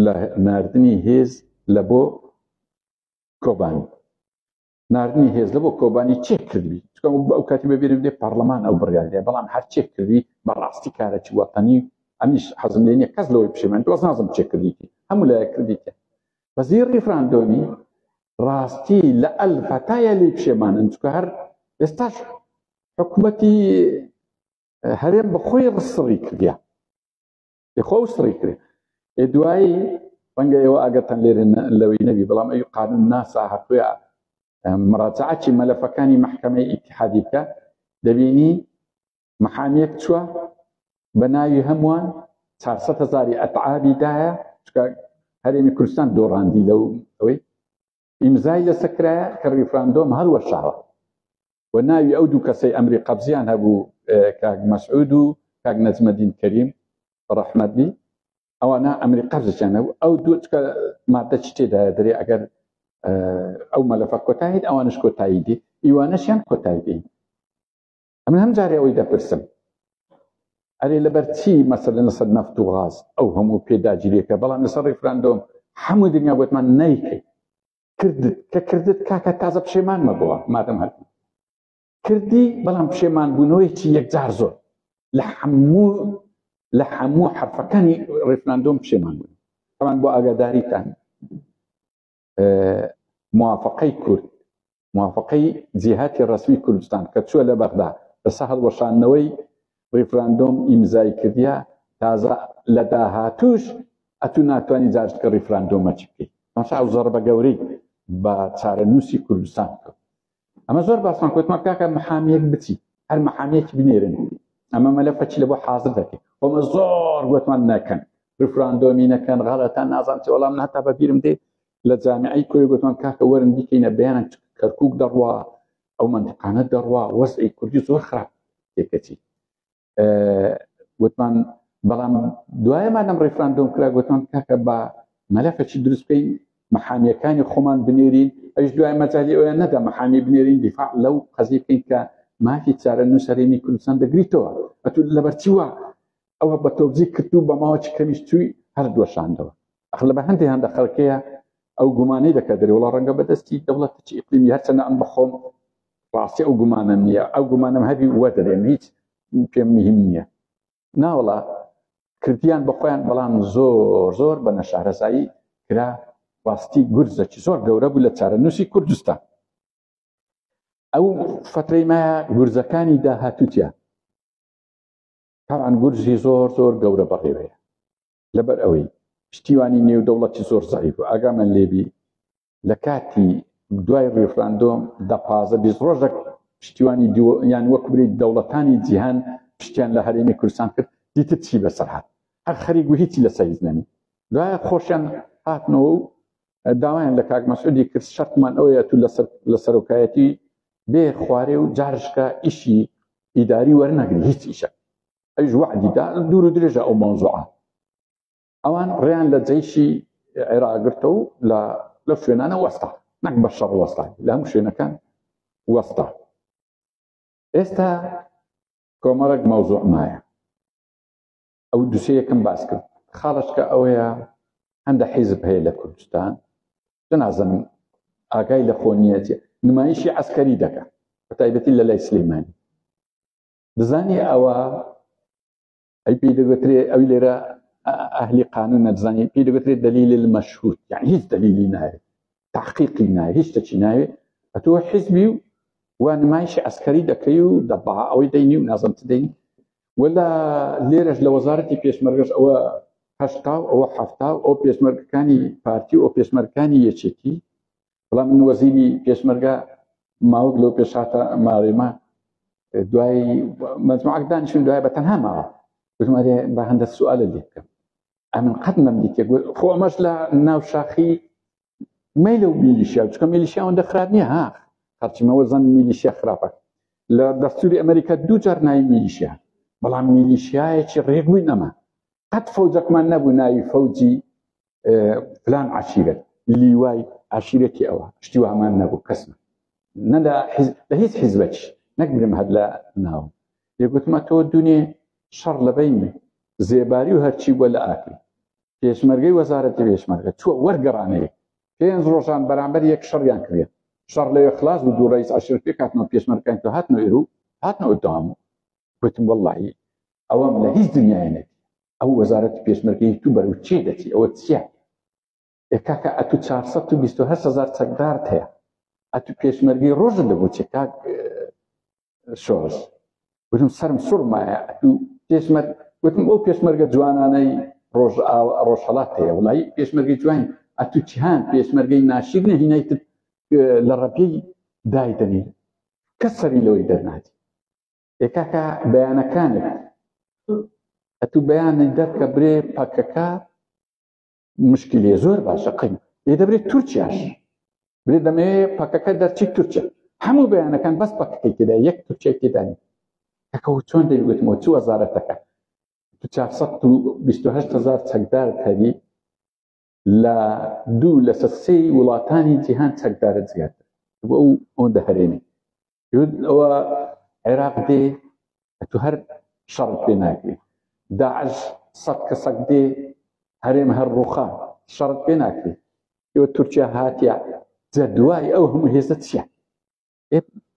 لە ناردنی هێز لە بۆ کۆبانی ناردنی هێز لە بۆ کۆبانی چێ کردوی چکە ئەو کاتی بەبیرم دێ پەرلەمان ئەو بڕیاردێ بەڵام هەر چێ کردوی بەڕاستی کارێکی وەتەنی ئەمیش حەزم لێ نییە کەس لەوەی پشێمان دۆز نازم چێ کردیتی هەموو لایە کردیتە وەزیر ڕێفراندۆمی ڕاستی لە ئەلفەتایە لێ پشێمانن چکە هەر ئێستاش حکوومەتی هەرێم بەخۆی ڕسڕی کردیا خۆ سڕی کرد دوایی ڕەنگە ئێوە ئاگەتان لێرە لەوەی نەبی بەڵام ئەوی قانون ناسا هەتووە مراجعەتی مەلەفەکانی محکەمەی ئیتیحادی بکە دەبینی محامێک چووە بە ناوی هەمووان 400,000 ئەتعابی دایە چکە هەرێمی کوردستان دۆڕاندی لەو ئەوەی ئیمزای لەسەکرایە کە ڕێفراندۆم هەڵوەشاوە و ناوی ئەو 2 کەسەی ئەمری قەبزیان هەبوو کاک مەسعود و کاک نەجمەدین کەریم ڕەحمەتی ئەوانە ئەمری قەبزیان هەبوو ئەو 2 چکە مادە چ تێدایە دەرێ ئەگەر ئەو مەلەفە کۆتاییت ئەوانش کۆتایی دی ئیوانەشیان کۆتایی دین ئەمن هەم جارێ ئەوەی دەپرسم ئەرێ لەبەر چی مەسەلەن لەسەر نەفت و غاز ئەو هەموو پێداگیریەکە بەڵام لەسەر ڕێفراندۆم هەموو دنیا گوتمان نەیکەی کردت کە کردت کاکە تازە پشێمان مەبووە مادەم هەر کردی بەڵام پشێمان بوونەوەیکی یەکجار زۆر لە هەموو حرفەکانی ڕێفراندۆم پشێمان بوون طبعا بۆ ئاگاداریتان موافقەی کورد موافقەی جیهاتی ڕسمی کوردستان کە چووە لە بەغدا بەسە هەڵوەشانەوەی ڕێفراندۆم ئیمزای کردیا تازە لە داهاتووش ئەتوو ناتوانانی جارشکە ڕێفراندۆمە چ بکەیت ئەمەش ئەو زەربە گەورەی بە چارەنووسی کوردستان کرد ئەمە زۆر باسمان کۆتمان کاکە محامێک بچی هەر مەحامەیەکی بنێرن ئەمە مەلەفەچی لە بۆ حاضر دەکەین ئەمە زۆر گوتمان نەکەن ریفراندۆمی نەکەن غەڵەتان نازانم چ وەڵام هەتا بەبیرم دێ لە جامعەی کۆی گوتمان کاکە وەرن بیکەینە بەیانە کەرکووک دەڕوا ئەو منتیقانە دەڕوا وەزعی کوردی زۆر خراپ تێکەچی گوتمان بەڵام دوایەمان لەم ڕیفراندۆم کرا گوتمان کاکە بە مەلەفەچی دروست بکەین مەحامیەکانی خۆمان بنێرین ئەوش دوای مەجالی ئەویان نەدا مەحامی بنێرین دیفاع لەو قەزی بکەین کە مافی چارەنووس هەرێمی کوردستان دەگریتەوە ئەتو لەبەرچی وە ئەوە بە تۆبزی کرد و بە ماوەی کەمیش توی هەر دۆشاندەوە ئەخ لە بە هەندێک هەندە خەڵکەیە ئەو گومانەی دەکات دەرێ ڕەنگە بەدەستی دەوڵەتێکی ئیقلیمی هەرچەندە ئەم بەخۆم ڕاستی ئەو گومانم نییە ئەو گومانم هەبی وە دەرێن هیچ پێم مهم نییە ناوەڵا کردیان بە خۆیان بەڵام زۆر زۆر بە نەشارەزایی کرا ڕاستی گورزەکی زۆر گەورە بوو لە چارەنووسی کوردستان ئەو فترەی مایە گورزەکانی داهاتووتیان تاوان گورزی زۆر زۆر گەورە بەڕێوەیە لەبەر ئەوەی پشتیوانی نێودەوڵەتی زۆر زەعیف بوو ئاگامان لێبی لە کاتی دوای ڕیفراندۆم دە 15-20 ڕۆژێک پشتیوانی یان وەک بریت دەوڵەتانی جیهان پشتیان لە هەرێمی کوردستان کرد دیتە چی بەسەر هات هەر خەریک بوو هیچی لە سەیز نەمی دوایە خۆشیان هاتنەوە و داوایان لە کاک مەسعودی کرد شەرتمان ئەوەیە تو لە سەرۆکایەتی بێ خوارێ و جارشکە ئیشی ئیداری وەرنەگری هیچ ئیشە ئەویش وعدیدا دوور و درێژە ئەو مەوزوعە ئەوان ڕێیان لە جەیشی عێراقگرتە و لە شوێنانە وەستا نەک بە شەڕ وەستا لە هەموو شوێنەکان وەستا ئێستا کۆمەڵێک مەوزوع مایە ئەو دووسێ یەکەم باس کرد خاڵشکە ئەوەیە هەندە حیزب هەیە لە کوردستان جەنازەم ئاگای لە خۆ نیەتی نمایشی عەسکەری دەکات بەتایبەتی لە لای سلەیمانی دەزانی ئەوە ئەی پێی دەگوترێ ئەوی لێرە ئەهلی قانونە دەزانی پێی دەگوترێت دەلیل المەشهود یعنی هیچ دەلیلی ناوێت تحقیقی ناوێت هیچ شتێکی ناوێت ئەتۆ حیزبی و نمایشی عەسکەری دەکەی و دەبا ئەوەی دەینی و نازەم چ دەینی ولا لێرەش لە وەزارەتی پێشمەرگەش ئەوە 80 ئەوە 70 ئەو پێشمەرگەکانی پارتی و پێشمەرگەکانی یەکێتی بەڵام من وەزیری پێشمەرگە ماوەک لەو پێشاتە ماڕێمە دوای مەجموعەک دانیشتم دوای بەتەنها ماوە گوتمەرێ بە هەندە سوالە لێ بکەم ئەمن قەت نەمدیتێ خۆ ئەمەش لە ناو شاخی مەیلە و میلیشیا چکە میلیشیا ئەوەندە خراپ نییە ها خەرچیمەوە زەن میلیشیا خراپە لە دەستوری ئەمریکا دوو جار ناوی میلیشیا بەڵام میلیشیایەکی ڕێگووی نەما قەت فەوجەکمان نەبوو ناوی فەوجی فلان عەشیرەت لیوای عەشیرەتی ئەوە شتی وامان نەبوو کەسمە نە لە هیچ حیزبەکی نەکبرم هەر لە ناو لێگوتمە تۆ دونێ شەڕ لەبەینی زێباری و هەرچی بووە لە ئاکری پێشمەرگەی وەزارەتی پێشمەرگە چووە وەرگەڕانەیە 5 ڕۆژان بەرامبەر یەک شەڕیان کردێت شەڕ لەوێ خلاص بوو دوو ڕئیس عەشیرەت پێک هاتنەوە پێشمەرگەکانی تۆ هاتنەوە ئێرە و هاتنەوە دەوام گوتم وەڵڵاهی ئەوەم لە هیچ دنیای نەبی ئەو وەزارەتی پێشمەرگەی تو بەرەو چێ دەچی ئەوە چییە کاکە ئەتو 428,000 چەکدارت هەیە ئەتو پێشمەرگەی ڕۆژە لە بۆ چێ کاک شۆڕش گوتم سەرم سوڕمایە ئەتو پێشمەرگ گوتم ئەو پێشمەرگە جوانانەی ڕۆژهەڵات هەیە وڵی پێشمەرگەی جوان ئەتو چیهان پێشمەرگەی ناشیرنە هینایت لە ڕەپێی دایدەنی کەس سەری لەوەی دەرناتی کاکە بەیانەکانت ئەتو بەیانی دەرکە برێ پەکەکە مشکلێ زۆر باشە قین لێ دەبرێت تورکیاش برێ دەمەوێت پەکەکە دەرچی تورکیا هەموو بەیانەکان بەس پەکەکەی تێدا یەک تورکیای تێدانی کاکە چۆن دەیگوتمەوە چ وەزارەتەکە 428,000 چەکدار هەبی لە 2 لە 3 وڵاتانی جیهان چەکدارە زیاتر بۆ ئەو ئەوەندە هەرێمی ئەوە عێراق دێ ئەتو هەر شەڕت پێ ناکرێ داعش 100 کەسەک دێ هەرێم هەر ڕووخا شەڕت پێ ناکرێ ئێوە تورکیا هاتیە جە دوای ئەو هەموو هێزە چییە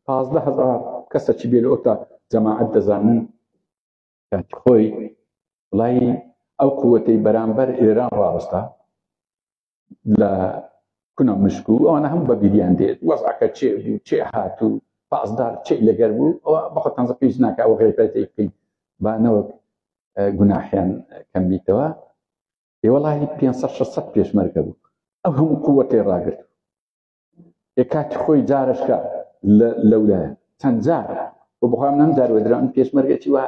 15,000 کەسەکی بێ لە ئۆتا جەماعەت دەزانن کاتی خۆی وڵی ئەو قووەتەی بەرامبەر ئێران ڕاوەستا لە کونە مشکو ئەوانە هەموو بە بیریان دێت وەزعەکە چێ بوو چێ هاتوو پاسدار چێ لەگەر بوو ئەوە بەخۆتانزە پێویست ناکە ئەوە غیبەتی بکەین بانەوەک گوناحیان کەم بیتەوە وەڵی 500-600 پێشمەرگە بوو ئەو هەموو قووەتەی ڕاگرت کاتی خۆی جارشکە لەولایە چەند جار وبخوام نمدار ودران پێشمەرگەی وا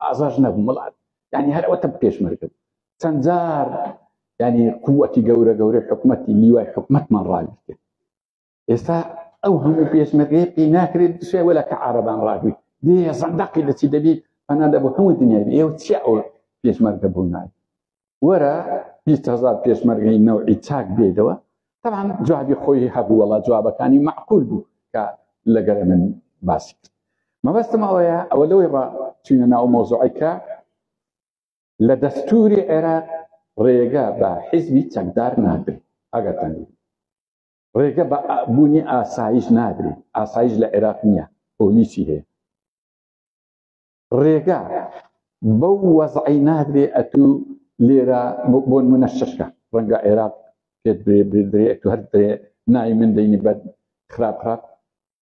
ئازاژ نەبوو وڵات يعني هەر ئەوەتە پێشمەرگە چەند جار يعني قووەتی گەورە حکومەتی لیوای حکومەتمان ڕاگرتێ ئێستا ئەو هەموو پێشمەرگەی پێی ناکرێت دوێ وەلا کە عەرەبان ڕاگوی دێ زەندەقی لەچی دەبێت پەنا دەبوو هەموو دنیای ئێوە چیا ئەو پێشمەرگە بوو نای وەرە 20,000 پێشمەرگەی نەوعی چاک بێتەوە طبعا جوابی خۆی هەبوو وەڵا جوابەکانی معقول بوو کە لەگەرە من باسی کرد مەبەستم ئەوەیە ئەوە لەوەی ڕاچوینە ناو مۆزوعی کە لە دەستوری عێراق ڕێگە بە حیزبی چەکدار نادرێت ئەگەرتان ڕێگە بە بوونی ئاسایش نادرێت ئاسایش لە عێراق نییە پۆلیسی هەیە ڕێگە بەو وەزعی نادرێت ئەتوو لێرە بۆ نمونە شەشکە ڕەنگە عێراق پێت برێ تو هەر ناوی من دەینی بەد خراپ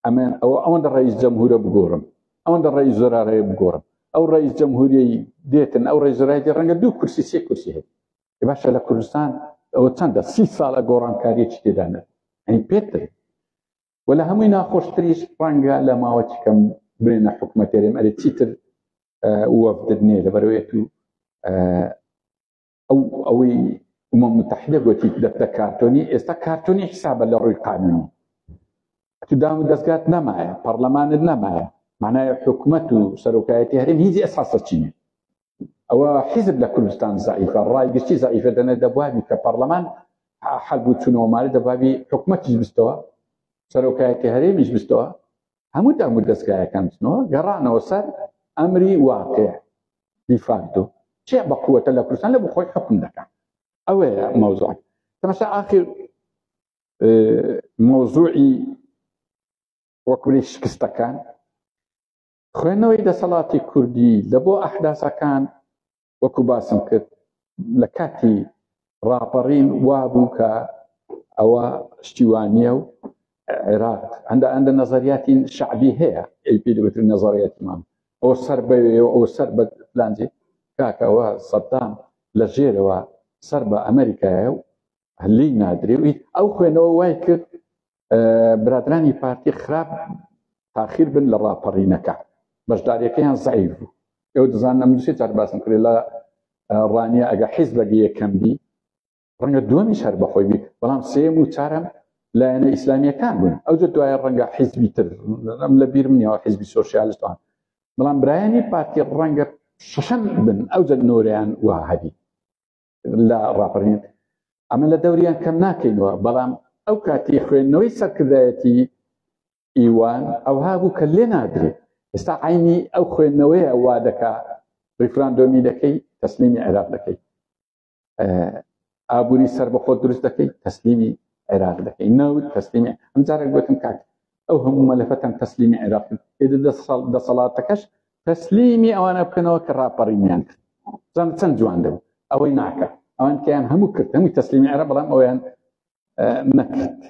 ئەمێن ئەوەندە ڕئیس جەمهورە بگۆڕم ئەوەندە ڕئیس وەزارەیە بگۆڕم ئەو ڕئیس جەمهوریەی دێتن ئەو ڕئیس وەزارەتی ڕەنگە 2 کورسی 3 کورسی هەیە باشە لە کوردستان ئەوە چەندە 30 ساڵە گۆڕانکاریەکی تێدا نەبوو ئەین پێتر و لە هەمووی ناخۆشتریش ڕەنگە لە ماوەی کەم برێنە حکومەتێرێم ئەرێ چیتر وەفدنێ لەبەرەوەی تو ئەوەی ئومەم متحیدە گوتی دەفتە کارتۆنی ئێستا کارتۆنی حسابە لە ڕووی قانونی تو دام و دەستگات نەمایە پەرلەمانت نەمایە معنایە حکومەت و سەرۆکایەتی هەرێم هیچ ئەساسەچی نیە ئەوە حیزب لە کوردستان زعیفە ڕایگشتی زعیفە دەنە دەبوابی کە پەرلەمان حەلبوو چونەوەماری دەبابی حکومەتیش بستەوە سەرۆکایەتی هەرێمیش بستەوە هەموو دەستگایەکان بستنەوە گەڕانەوە سەر ئەمری واقع دیفاکتۆ چێ بە قووەتە لە کوردستان لە بۆ خۆی حکم دەکات ئەوەیە مەوزوعەکە تەماشا ئاخر مۆزوعی وەکولی شکستەکان خوێندنەوەی دەسەڵاتی کوردی لە بۆ ئەحداسەکان وەکو باسم کرد لە کاتی ڕاپەڕین وابوو کە ئەوە شتیوانیە و عێراق هەندە نەزەریاتی شعبی هەیە پێ دەبێت نەزەریاتیمان ئەوە سەر بەوێ ئەوە سەر بە فلانجێ کاکەوە سەدام لە ژێرەوە سەر بە ئەمریکایە و هەلی نادرێوی ئەو خوێنەوە وای کرد برادرانی پارتی خراپ تاخیر بن لە ڕاپەڕینەکە بەشداریەکەیان زەعیف بوو ئێوە دەزانن ئەم دووسێ جار باسم کرد لە ڕانیە ئەگە حیزبەکە یەکەم بی ڕەنگە دووەمیش هەر بەخۆی بی بەڵام سێم و چارەم لایەنە ئیسلامیەکان بوون ئەوجە دوایە ڕەنگە حیزبی تر ئەم لە بیر منیەوە حیزبی سۆشیالیستان بەڵام برایانی پارتی ڕەنگە شەشەم بن ئەوجە نۆریان وا هەبی لە ڕاپەڕین ئەمە لە دەوریان کەم ناکەینەوە بەڵام ئەو کاتی خوێندنەوەی سەرکردایەتی ئیوان ئەوها بوو کە لێ نادرێت ئێستا عینی ئەو خوێندنەوەیە وا دەکا ریفراندۆمی دەکەی تەسلیمی عێراق دەکەی ئابووری سەربەخۆ دروست دەکەی تەسلیمی عێراق دەکەی نەوت تەسلیمی ئەم جارێک گوتم کاک ئەو هەموو مەلەفەتەن تەسلیمی عێراق ئێدە دەسەڵاتەکەش تەسلیمی ئەوانە بکەنەوە کە ڕاپەڕینیان کرد چەند جوان دەبوو ئەوەی ناکە ئەوان کەیان هەموو کرد هەمووی تەسلیمی عێراق بەڵام ئەویان نەکرد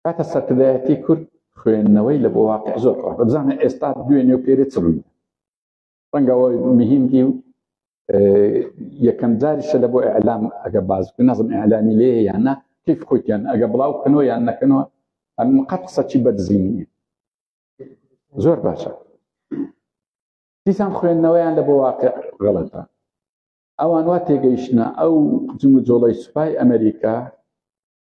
کاتە سەرکردایەتی کورد خوێندنەوەی لە بۆ واقع زۆر بزانە ئێستا دوێنێ و پێرێ چڕووی ڕەنگە ئەوەی مهمدی و یەکەم جاریشە لە بۆ ئیعلام ئەگە باز نەزم ئیعلامی لێ یاننا کیف خۆیان ئەگە بڵاو بکەنەوە یان نەکەنەوە قەت قسەی بەدزی نییە زۆر باشە دیسان خوێندنەوەیان لە بۆ واقع غەڵەتە ئەوان وا تێگەیشتنە ئەو جم و جۆڵەی سوپای ئەمریکا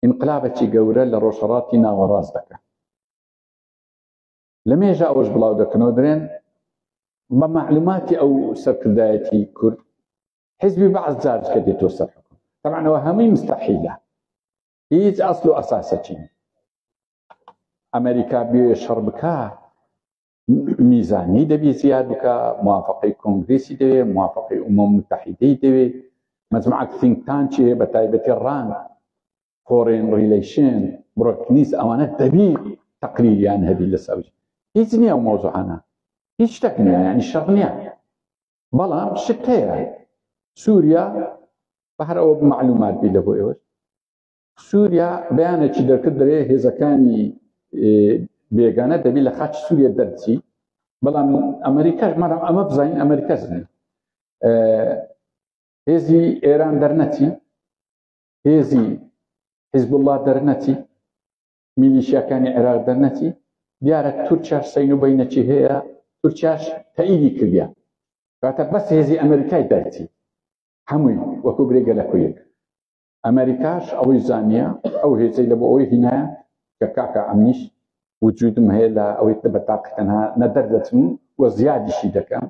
انقلابێکی گەورە لە ڕۆژهەڵاتی ناوەڕاست دەکات لە مێژە ئەوەش بڵاو دەکەنەوە درێن بە معلوماتی ئەو سەرکردایەتی کورد حیزبی بەعض جارجکە دێتۆ سەر حکوم طبعا ئەوە هەمووی مستەحیلە هیچ ئەسڵ و ئەساسەکی ئەمریکا بێ شەڕ بکە میزانی دەبی زیاد بکە موافقەی کۆنگرێسی دەوێ موافقەی ئومەم متحیدەی دەوێ مەجموعە think tank بە تایبەتی ڕان فۆرین ریلیشن بڕۆکنیس ئەوانە دەبی تەقریریان هەبی لەسەر هیچ نییە ئەو مۆزوعانە هیچ شتێک نییە یعنی شەڕ نییە بەڵام شت هەیە سووریا بە هەر ئەوە معلومات بی لە بۆ ئێوە سووریا بەیانێکی دەرکرد دەرێ هێزەکانی بێگانە دەبی لە خاچ سووریا دەرچی بەڵام ئەمریکاش مەرام ئەمە بزانین ئەمریکا زنێ هێزی ئێران دەرنەچی هێزی حیزب الله دەرنەچی میلیشیاکانی عێراق دەرنەچی دیارە تورکیاش سەین و بەینەکی هەیە تورکیاش تەئیدی کردیان کاتە بەس هێزی ئەمریکای دەرچی هەمووی وەکو برێگە لە کویەک ئەمریکاش ئەوەی زانیە ئەو هێزەی لە بۆ ئەوەی هینایە کە کاکە ئەمنیش وجودم هەیە لە ئەوەی بە تاقیتەنها نەدەردەچم وە زیادیشی دەکەم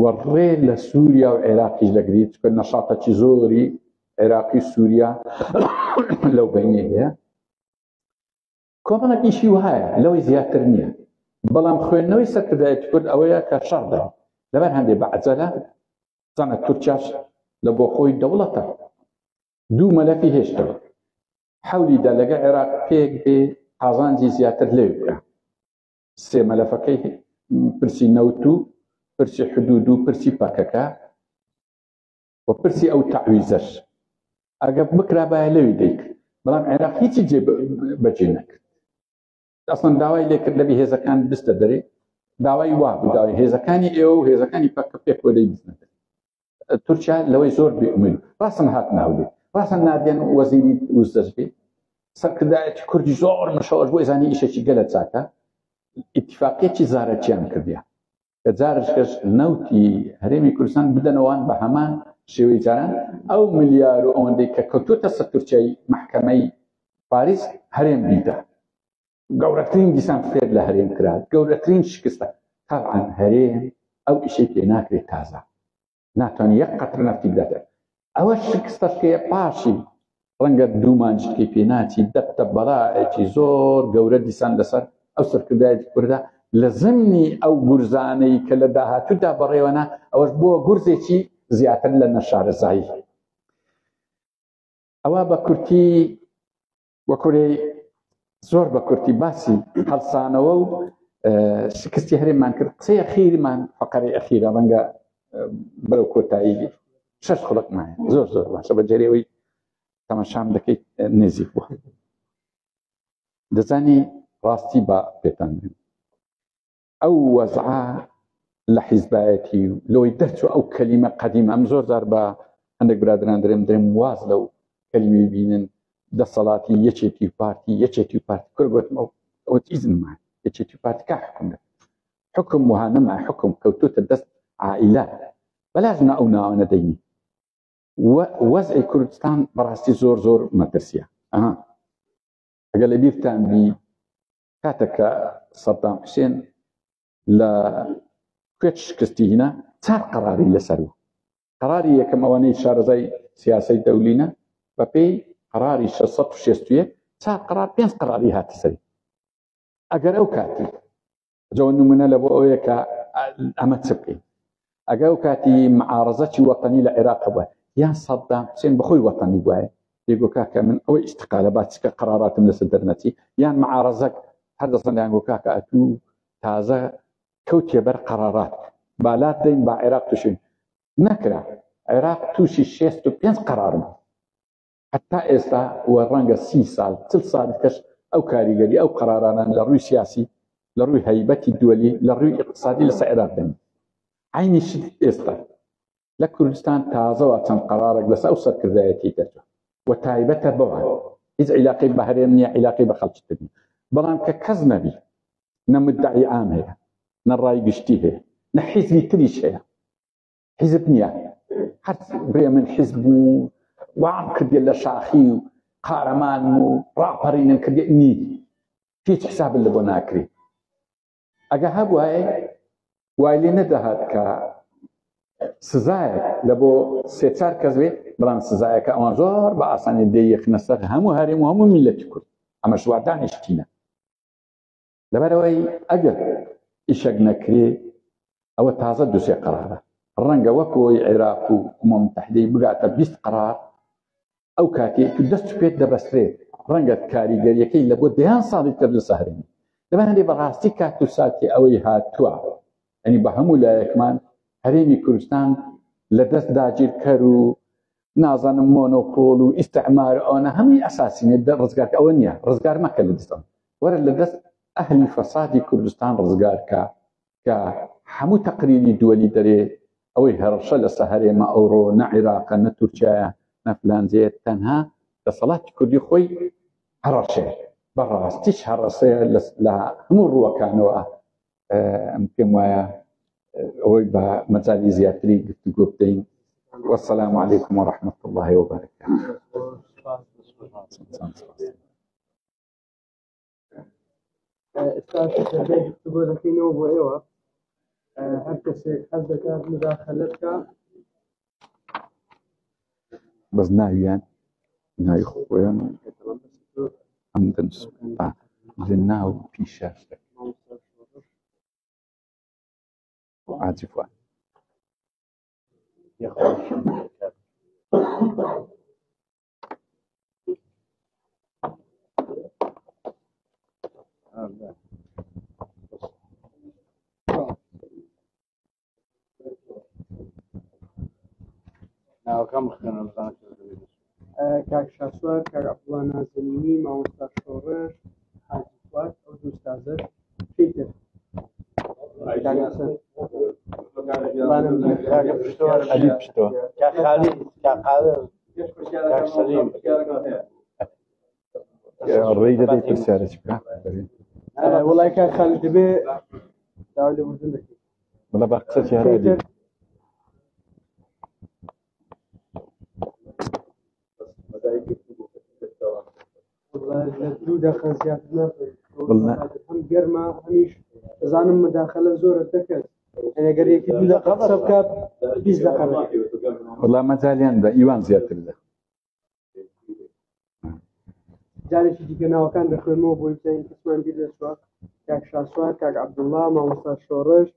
وەڕێ لە سووریا و عێراقیش دەگریت چکە نەشاتەکی زۆری عێراقی سووریا لەو بەینێ هەیە کۆمەڵێکیشی وهایە لەوەی زیاتر نییە بەڵام خوێندنەوەی سەرکردایەتی کورد ئەوەیە کە شەڕدا لەبەر هەندێک بەعجەلە زانە تورکیاش لە بۆ خۆی دەوڵەتە دوو مەلەفی هێشتەوە حەولیدا لەگە عێراق پێک بێ قازانجی زیاتر لێوێ بکە سێ مەلەفەکەی پرسی نەوت و پرسی حدود و پرسی پاکەکە و پرسی ئەو تەعویزەش ئەگە بکرا باە لەوی دەیکرد بەڵام عێراق هیچی بەجێ نەکرد ئەسڵەن داوای لێکرد دەبی هێزەکان بستە دەرێ داوای وا بوو داوای هێزەکانی ئێوە و هێزەکانی پاکە پێک وەدەی بستنە دەرێ تورکیا لەوەی زۆر بێئومید ڕاستن هات ناودێ ڕاستن نادێن وەزیری وزدەست بێ سەرکردایەتی کوردی زۆر مەشەوەش بۆ ئێزانی ئیشێکی گەلە چاکە ئیتیفاقیەکی زارەکیان کردیان کە جارش کەس نەوتی هەرێمی کوردستان بدەنەوەوان بە هەمان شێوەی جاران ئەو ملیار و ئەوەندەی کە کەوتوتە سەر تورکیای محکەمەی پاریس هەرێم بیدا گەورەترین دیسان فێر لە هەرێم کرا گەورەترین شکستە تاعاان هەرێم ئەو ئیشەی پێ ناکرێت تازە ناتوانێت یەک قەتر نەفتی بداتە ئەوە شکستەشکەیە پاشی ڕەنگە دوو مانجی پێ ناچی دەبتە بەڵایەکی زۆر گەورە دیسان لەسەر ئەو سەرکردایەتی کووردا لە زمنی ئەو گورزانەی کە لە داهاتوودا بەڕێوەنا ئەوەش بۆ گورزێکی زیاتر لە نەشارەزایی ئەوە بە کورتی وەکوێ زۆر بە کورتی باسی هەڵسانەوە و شکستی هەرێممان کرد قسەی ئەخیرمان فەقەرەی ئەخیرە ڕەنگە بەرەو کۆتایی 6 خولەکمایە زۆر زۆر باشە بە جێرەوەی تەماشام دەکەیت نزیک بووە دەزانی ڕاستی بە پێتان ئەو وەزعە لە حیزبایەتی و لەوەی دەرچوو ئەو کەلیمە قەدیمە ئەم زۆر جار بە هەندێک برادران درێم واز لەو کەلیمەی بینن دەسەڵاتی یەکێتی پارتی یەکێتی پارتی کورد گوتم ئەوە ئیزنمان یەکێتی پارتی کا حکم دەکات حکم وها نەما حکم کەوتوتە دەست عائیلات بەلازمە ئەو ناوانە دەینی وەزعی کوردستان بەڕاستی زۆر زۆر مەترسیە ئەگەر لە بیرتان بی کاتێککە سەدام حوسێن لە کوێت شکستی هینە چار قەراری لەسەر بوو قەراری یەکەم ئەوانەی شارەزای سیاسەی دەولینە بە پێی قەراری 661 چار قەرار 5 قەراری هاتە سەری ئەگەر ئەو کاتی جەوە نمونە لە بۆ ئەوەیە کە ئەمە چ بکەین ئەگە ئەو کاتی معارەزەکی وەتەنی لە عێراق بووە یان سەدام حوسێن بەخۆی وەتەنی بووایە دێگۆ کاکە من ئەوەی ئیستقالە باتچکە قەراراتم لەسەر دەرنەچی یان معارەزەک هەر دەسەندیان گۆ کاکە ئەتوو تازە کەوتێ بەر قەرارات بالات دەین با عێراق تووشین نەکرا عێراق تووشی 65 قەرار بوو حتا ئێستا وە ڕەنگە 30 ساڵ 40 ساڵ کەش ئەو کاریگەری ئەو قەرارانان لە ڕووی سیاسی لە ڕووی هەیبەتی دووەلی لە ڕووی اقتصادی لەسەر عێراق دەین عینی شت ئێستا لە کوردستان تازەوە چەند قەرارێک لەسەر ئەو سەرکردایەتی دەچوە و تایبەتە بەوان هیچ عیلاقی بە هەرێم نییە عیلاقی بە خەڵکی تر نییە بەڵام کە کەس نەبی نە مدعی عام هەیە نە ڕای گشتی هەیە نە حیزبی تریش هەیە حیزب نییە هەر برێ من حیزب و وام کردێ لە شاخی و قارەمان و ڕاپەڕینم کردێ نی هیچ حساب لە بۆ ناکرێت ئەگە هەبوایە وای لێ نەدەهات کە سزایەک لە بۆ 3-4 کەس بێت بەڵام سزایەکە ئەوان زۆر بە ئاسانی دەیەخنە سەر هەموو هەرێم و هەموو میلەتی کورد ئەمە ژواردانیشتینە لەبەرەوەی ئەگەر ئیشەک نەکرێ ئەوە تازە 2-3 قەرارە ڕەنگە وەکۆی عێراق و ئومەم متحیدەی بگاتە 20 قەرار ئەو کاتێ تو دەست پێت دەبەسترێت ڕەنگە کاریگەریەکەی لە بۆ 10 ساڵی تر لە سەهرێنی لەبەر هەندێک بەڕاستی کات و ساتی ئەوەی هاتووە ئەنی بە هەموو لایەکمان هەرێمی کوردستان لە دەست داگیرکەر و نازانم مۆنۆپۆل و ئیستعمار ئەوانە هەمووی ئەساسینێت ڕزگار ئەوە نییە ڕزگار مەکە لە دەستان وەرە لە دەست ئەهلی فەسادی کوردستان ڕزگارکە کە هەموو تەقریری دووەلی دەرێ ئەوەی هەرشە لە سەهرێمە ئەوڕۆ نە عێراقە نە تورکیایە نە فلانجێت تەنها دەسەڵاتی کوردی خۆی هەڕەشێ بەڕاستیش هەڕەسەیە لە هەموو ڕووەکانەوە ئەمکەم وایە ئەوەی بە مەجالی زیاتری گفتوگۆ بدەین. والسلام عليكم ورحمة الله وبركاته. استاذ گفتگۆ دەکەینەوە بۆ ئێوە هەر کەسێک حەز دەکات مداخەلە بکات بەس ناویان ناوی خۆیان ئەم دەنووس لە ناو پیشە عاجفوان کاک شاسوار، کاک عەبدوڵڵا نازەنینی، مامۆستا شۆڕش، حاجی فواد، ئەو دوو ئوستازە پێیتر عەلی پشتەوە کاک خالید، کاک قادر، کاک سەلیم، ڕێی دەدەی پرسیارە چ بکە وەڵای کاک خالید دەبێ داوای لێبوردن دەکەیت بەڵە بە قسەی هەرا دی دوو دەقە زیاتر ناکەیت هەم گەرمە هەمیش دەزانم مداخەلە زۆرە دەکەت ئەگەر یەکی دوو دەقە قسە بکات 20 دەقە دەکەیت وەڵا مەجالیان بە ئیوان زیاتر دە جارێکی دیکە ناوەکان دەخوێنمەوە بۆی بزانین کەسمان بیر دەچوە کاک شاسوار، کاک عەبدوڵڵا، مامۆستا شۆڕش،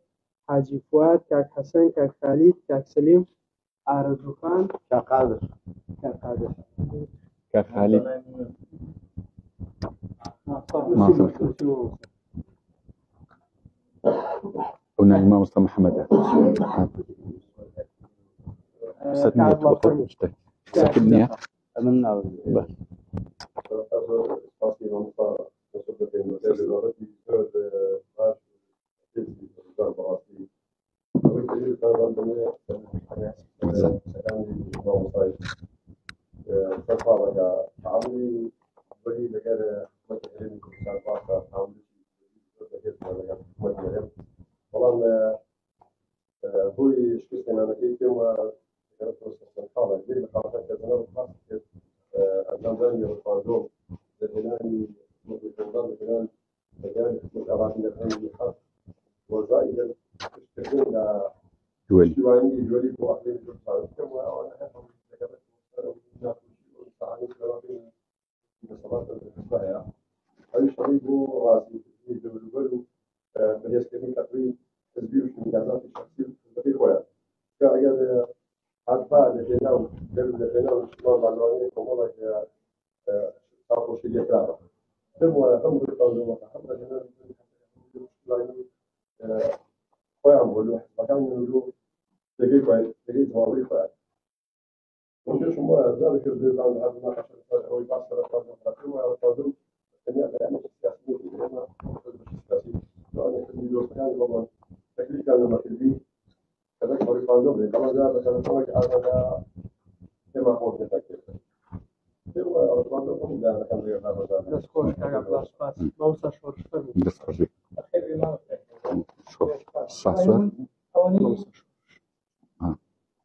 حاجی فواد، کاک حەسەن، کاک خالید، کاک سەلیم، ئارەزوخان، کاک قادر، کاک قادر، کاک خالید ئەو ناوی مامۆستا محەممەدە قسەکرد نییە من ناو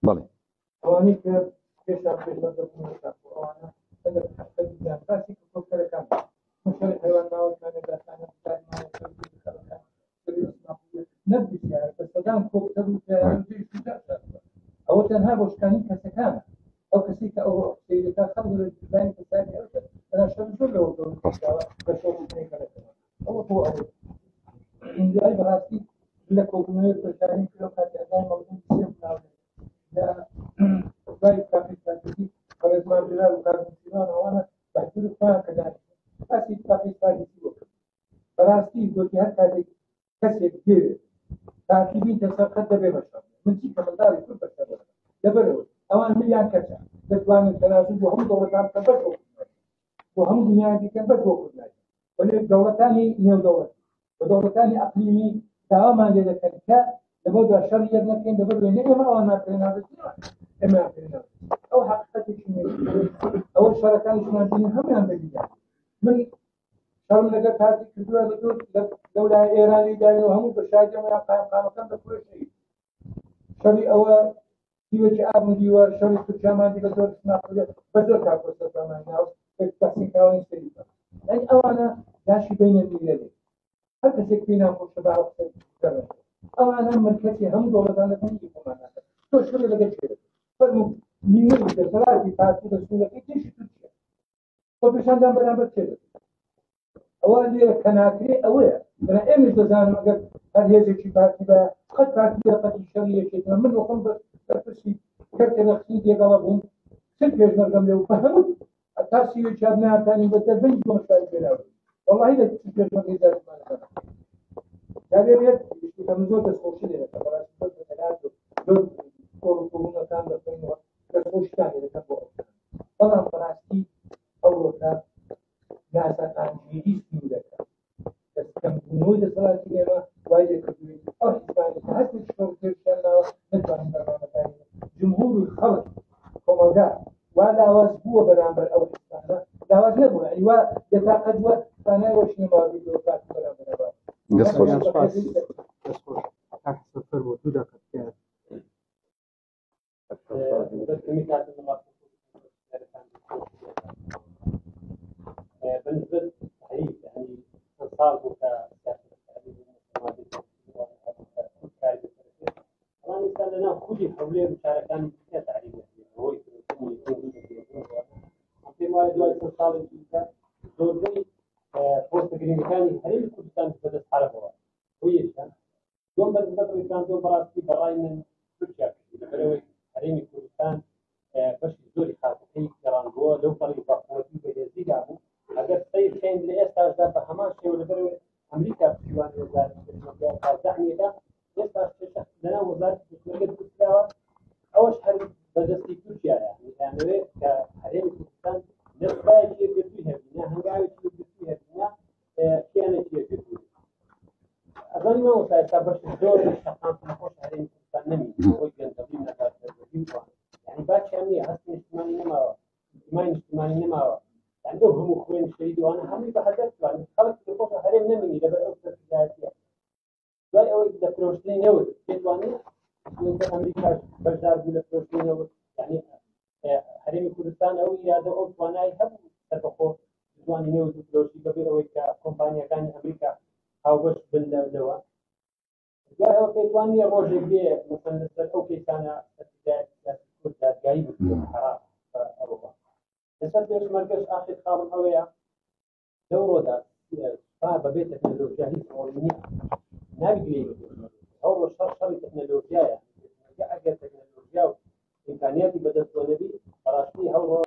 بەڵێ ئەوانەی کە پێشان پێشبەردەبوونەوە ئەوانە بەدە حەقەتیان باسی کۆکەرەکان مشەری حیوان ناوەکانە داسانە نەبیسیار بە سەدان کۆکتەر و ئەوە تەنها بۆ شکانی کەسەکانە ئەو کەسی کە ئەو سیرەکە خەڵک لە دیزاین کەسانی ئەوکە بەناشەر زۆر لەوە بە شۆڕکەکەەوە ئەوە بۆ ئەوە ئینجای بەڕاستی لە کۆبوونەوەی بەشاری کرۆ کاتی ئەزای مەوزون سێم ناوێت باید پاکستانی خارجمان جلال و کارمسیمان آوانا بحثور خواه کدانی اسی پاکستانی سیو براستی دوتی هر کسی دیره تاکیدی تساقط دبه بشم من چی کمالداری کل بشم دبره اوان ملیان کسا دستوان تناسل بو هم دولتان کبت وقت بو هم دنیا دیکن بس وقت نای ولی دولتانی نیو دولت و دولتانی اقلیمی دعامان لیده کنکا لبود شر يبنكين دبر وين ما أنا كرينا بس ما كرينا أو حقيقة شيء أو الشركات اللي شنو هم عندنا من شەڕم لەگەر کاتی کردووە لەولای ئێرانی داوین و هەموو بەشادەمەیان قایمقامەکان بەخۆشی شەڕی ئەوە دیوەکی ئابم دیوە شەڕی تورکیامان دیگە زۆر سناقلێت بە زۆر کاکۆسەکەمان ناو کەسینکاوانی سەری یعنی ئەوانە داشی بینە میلەدێ هەر کەسێک پێی ناخۆشە بە ئەوە ئەوانە مرکزی هەموو دەوڵەتانەکانی کۆمانەکە تۆ شەڕی لەگەر چێت فەرموو نیمەی دەسەڵاتی پارتی بەسوولەکەی تێشی تورکیا خۆ پیشاندان بەرامبەر چێت ئەوە لێرە کەناکرێ ئەوەیە بەنە ئێمەش دەزانم ئەگەر هەر هێزێکی پارتی بە قەت پارتی دەقەتی شەڕی یەکێتەوە من وەخۆم بەرپرسی کەرتە نەخسی دێگەڵە بووم چەند پێشمەرگەم لێ و بە هەموو تا سیوێ چابناکانی بەتە بەنی دۆمەشاری پێراوە واللهی لە پێشمەرگەی دەرمانەکەم جابێت من زۆر دەستخۆشی لێرەکە بەڕاستی زۆر دەتەلات و زۆر کۆڕوونەکان دەخۆینەوە دەستخۆشیان لێرەکەم بۆ بەڵام بەڕاستی ئەوڕۆکە یاساکانگیری سنوو دەکات کەمبوونەوەی دەسەڵاتی ئێمە وای لێکردووی ئەو حیزبانی کە هەستێکی شەڕ پێشکەناوە نەتوانین بەرنامەکانی جمهور و خەڵک کۆمەلگا وا لاواز بووە بەرامبەر ئەو حیزبانە لاواز نەبووە یعنی وا دەتاقەت وە توانای وەشنی ماوەی دۆ کات بەرامبەرەوە دەستخۆش سەفەر بۆ دوو دەقەت کرد بالنسبة للتحريف يعني صار طبعا الإنسان لنا كل حوله مشاركان في تعريف هو في ما يدعي صار الإنسان زوجي فوق الإمكاني هل كردستان بدأت حربها هو يشان يوم بدأت فترة كان يوم براسي براي من تركيا بروي حريم كردستان باش زوري خاطئي كران هو لو طريقة قوتي بهذه جابوا اگر صحیح شین له استاج د همان شی ولبر امریکا په دیوان وزارت د ځانګړي دا استاج چې دنا وزارت د مرکز کتاوه اوش هر بدستي ترکیه يعني كحريم كردستان نسبه چې د فيها نه هنګاوي چې د فيها نه كانت چې د اظن ما وصلت باش دور الشقام في خوش حريم كردستان نمي هو كان تقريبا يعني باش يعني حسن اجتماعي نما عندهم اخوين شهيد وانا هم بحدث يعني خلق الكوفه هرم نمني ده بقى اكثر جاهزيه باي او ده فلسطين نود كيتواني من امريكا بلدار ولا فلسطين نود يعني حريم كردستان او يا ده او وانا يحب تبقوا جواني نود فلسطين كبير او كومبانيا كان امريكا او بس بالدواء باي او كيتواني روجي بي مثلا او كيسانا كردات جايب حرام اوروبا نسبة مركز آخر خارم أويا دورة صعبة بيت تكنولوجيا هي صورية نبي أول شر تكنولوجيا يعني أجل تكنولوجيا إمكانياتي بدأت ونبي فراشتي هو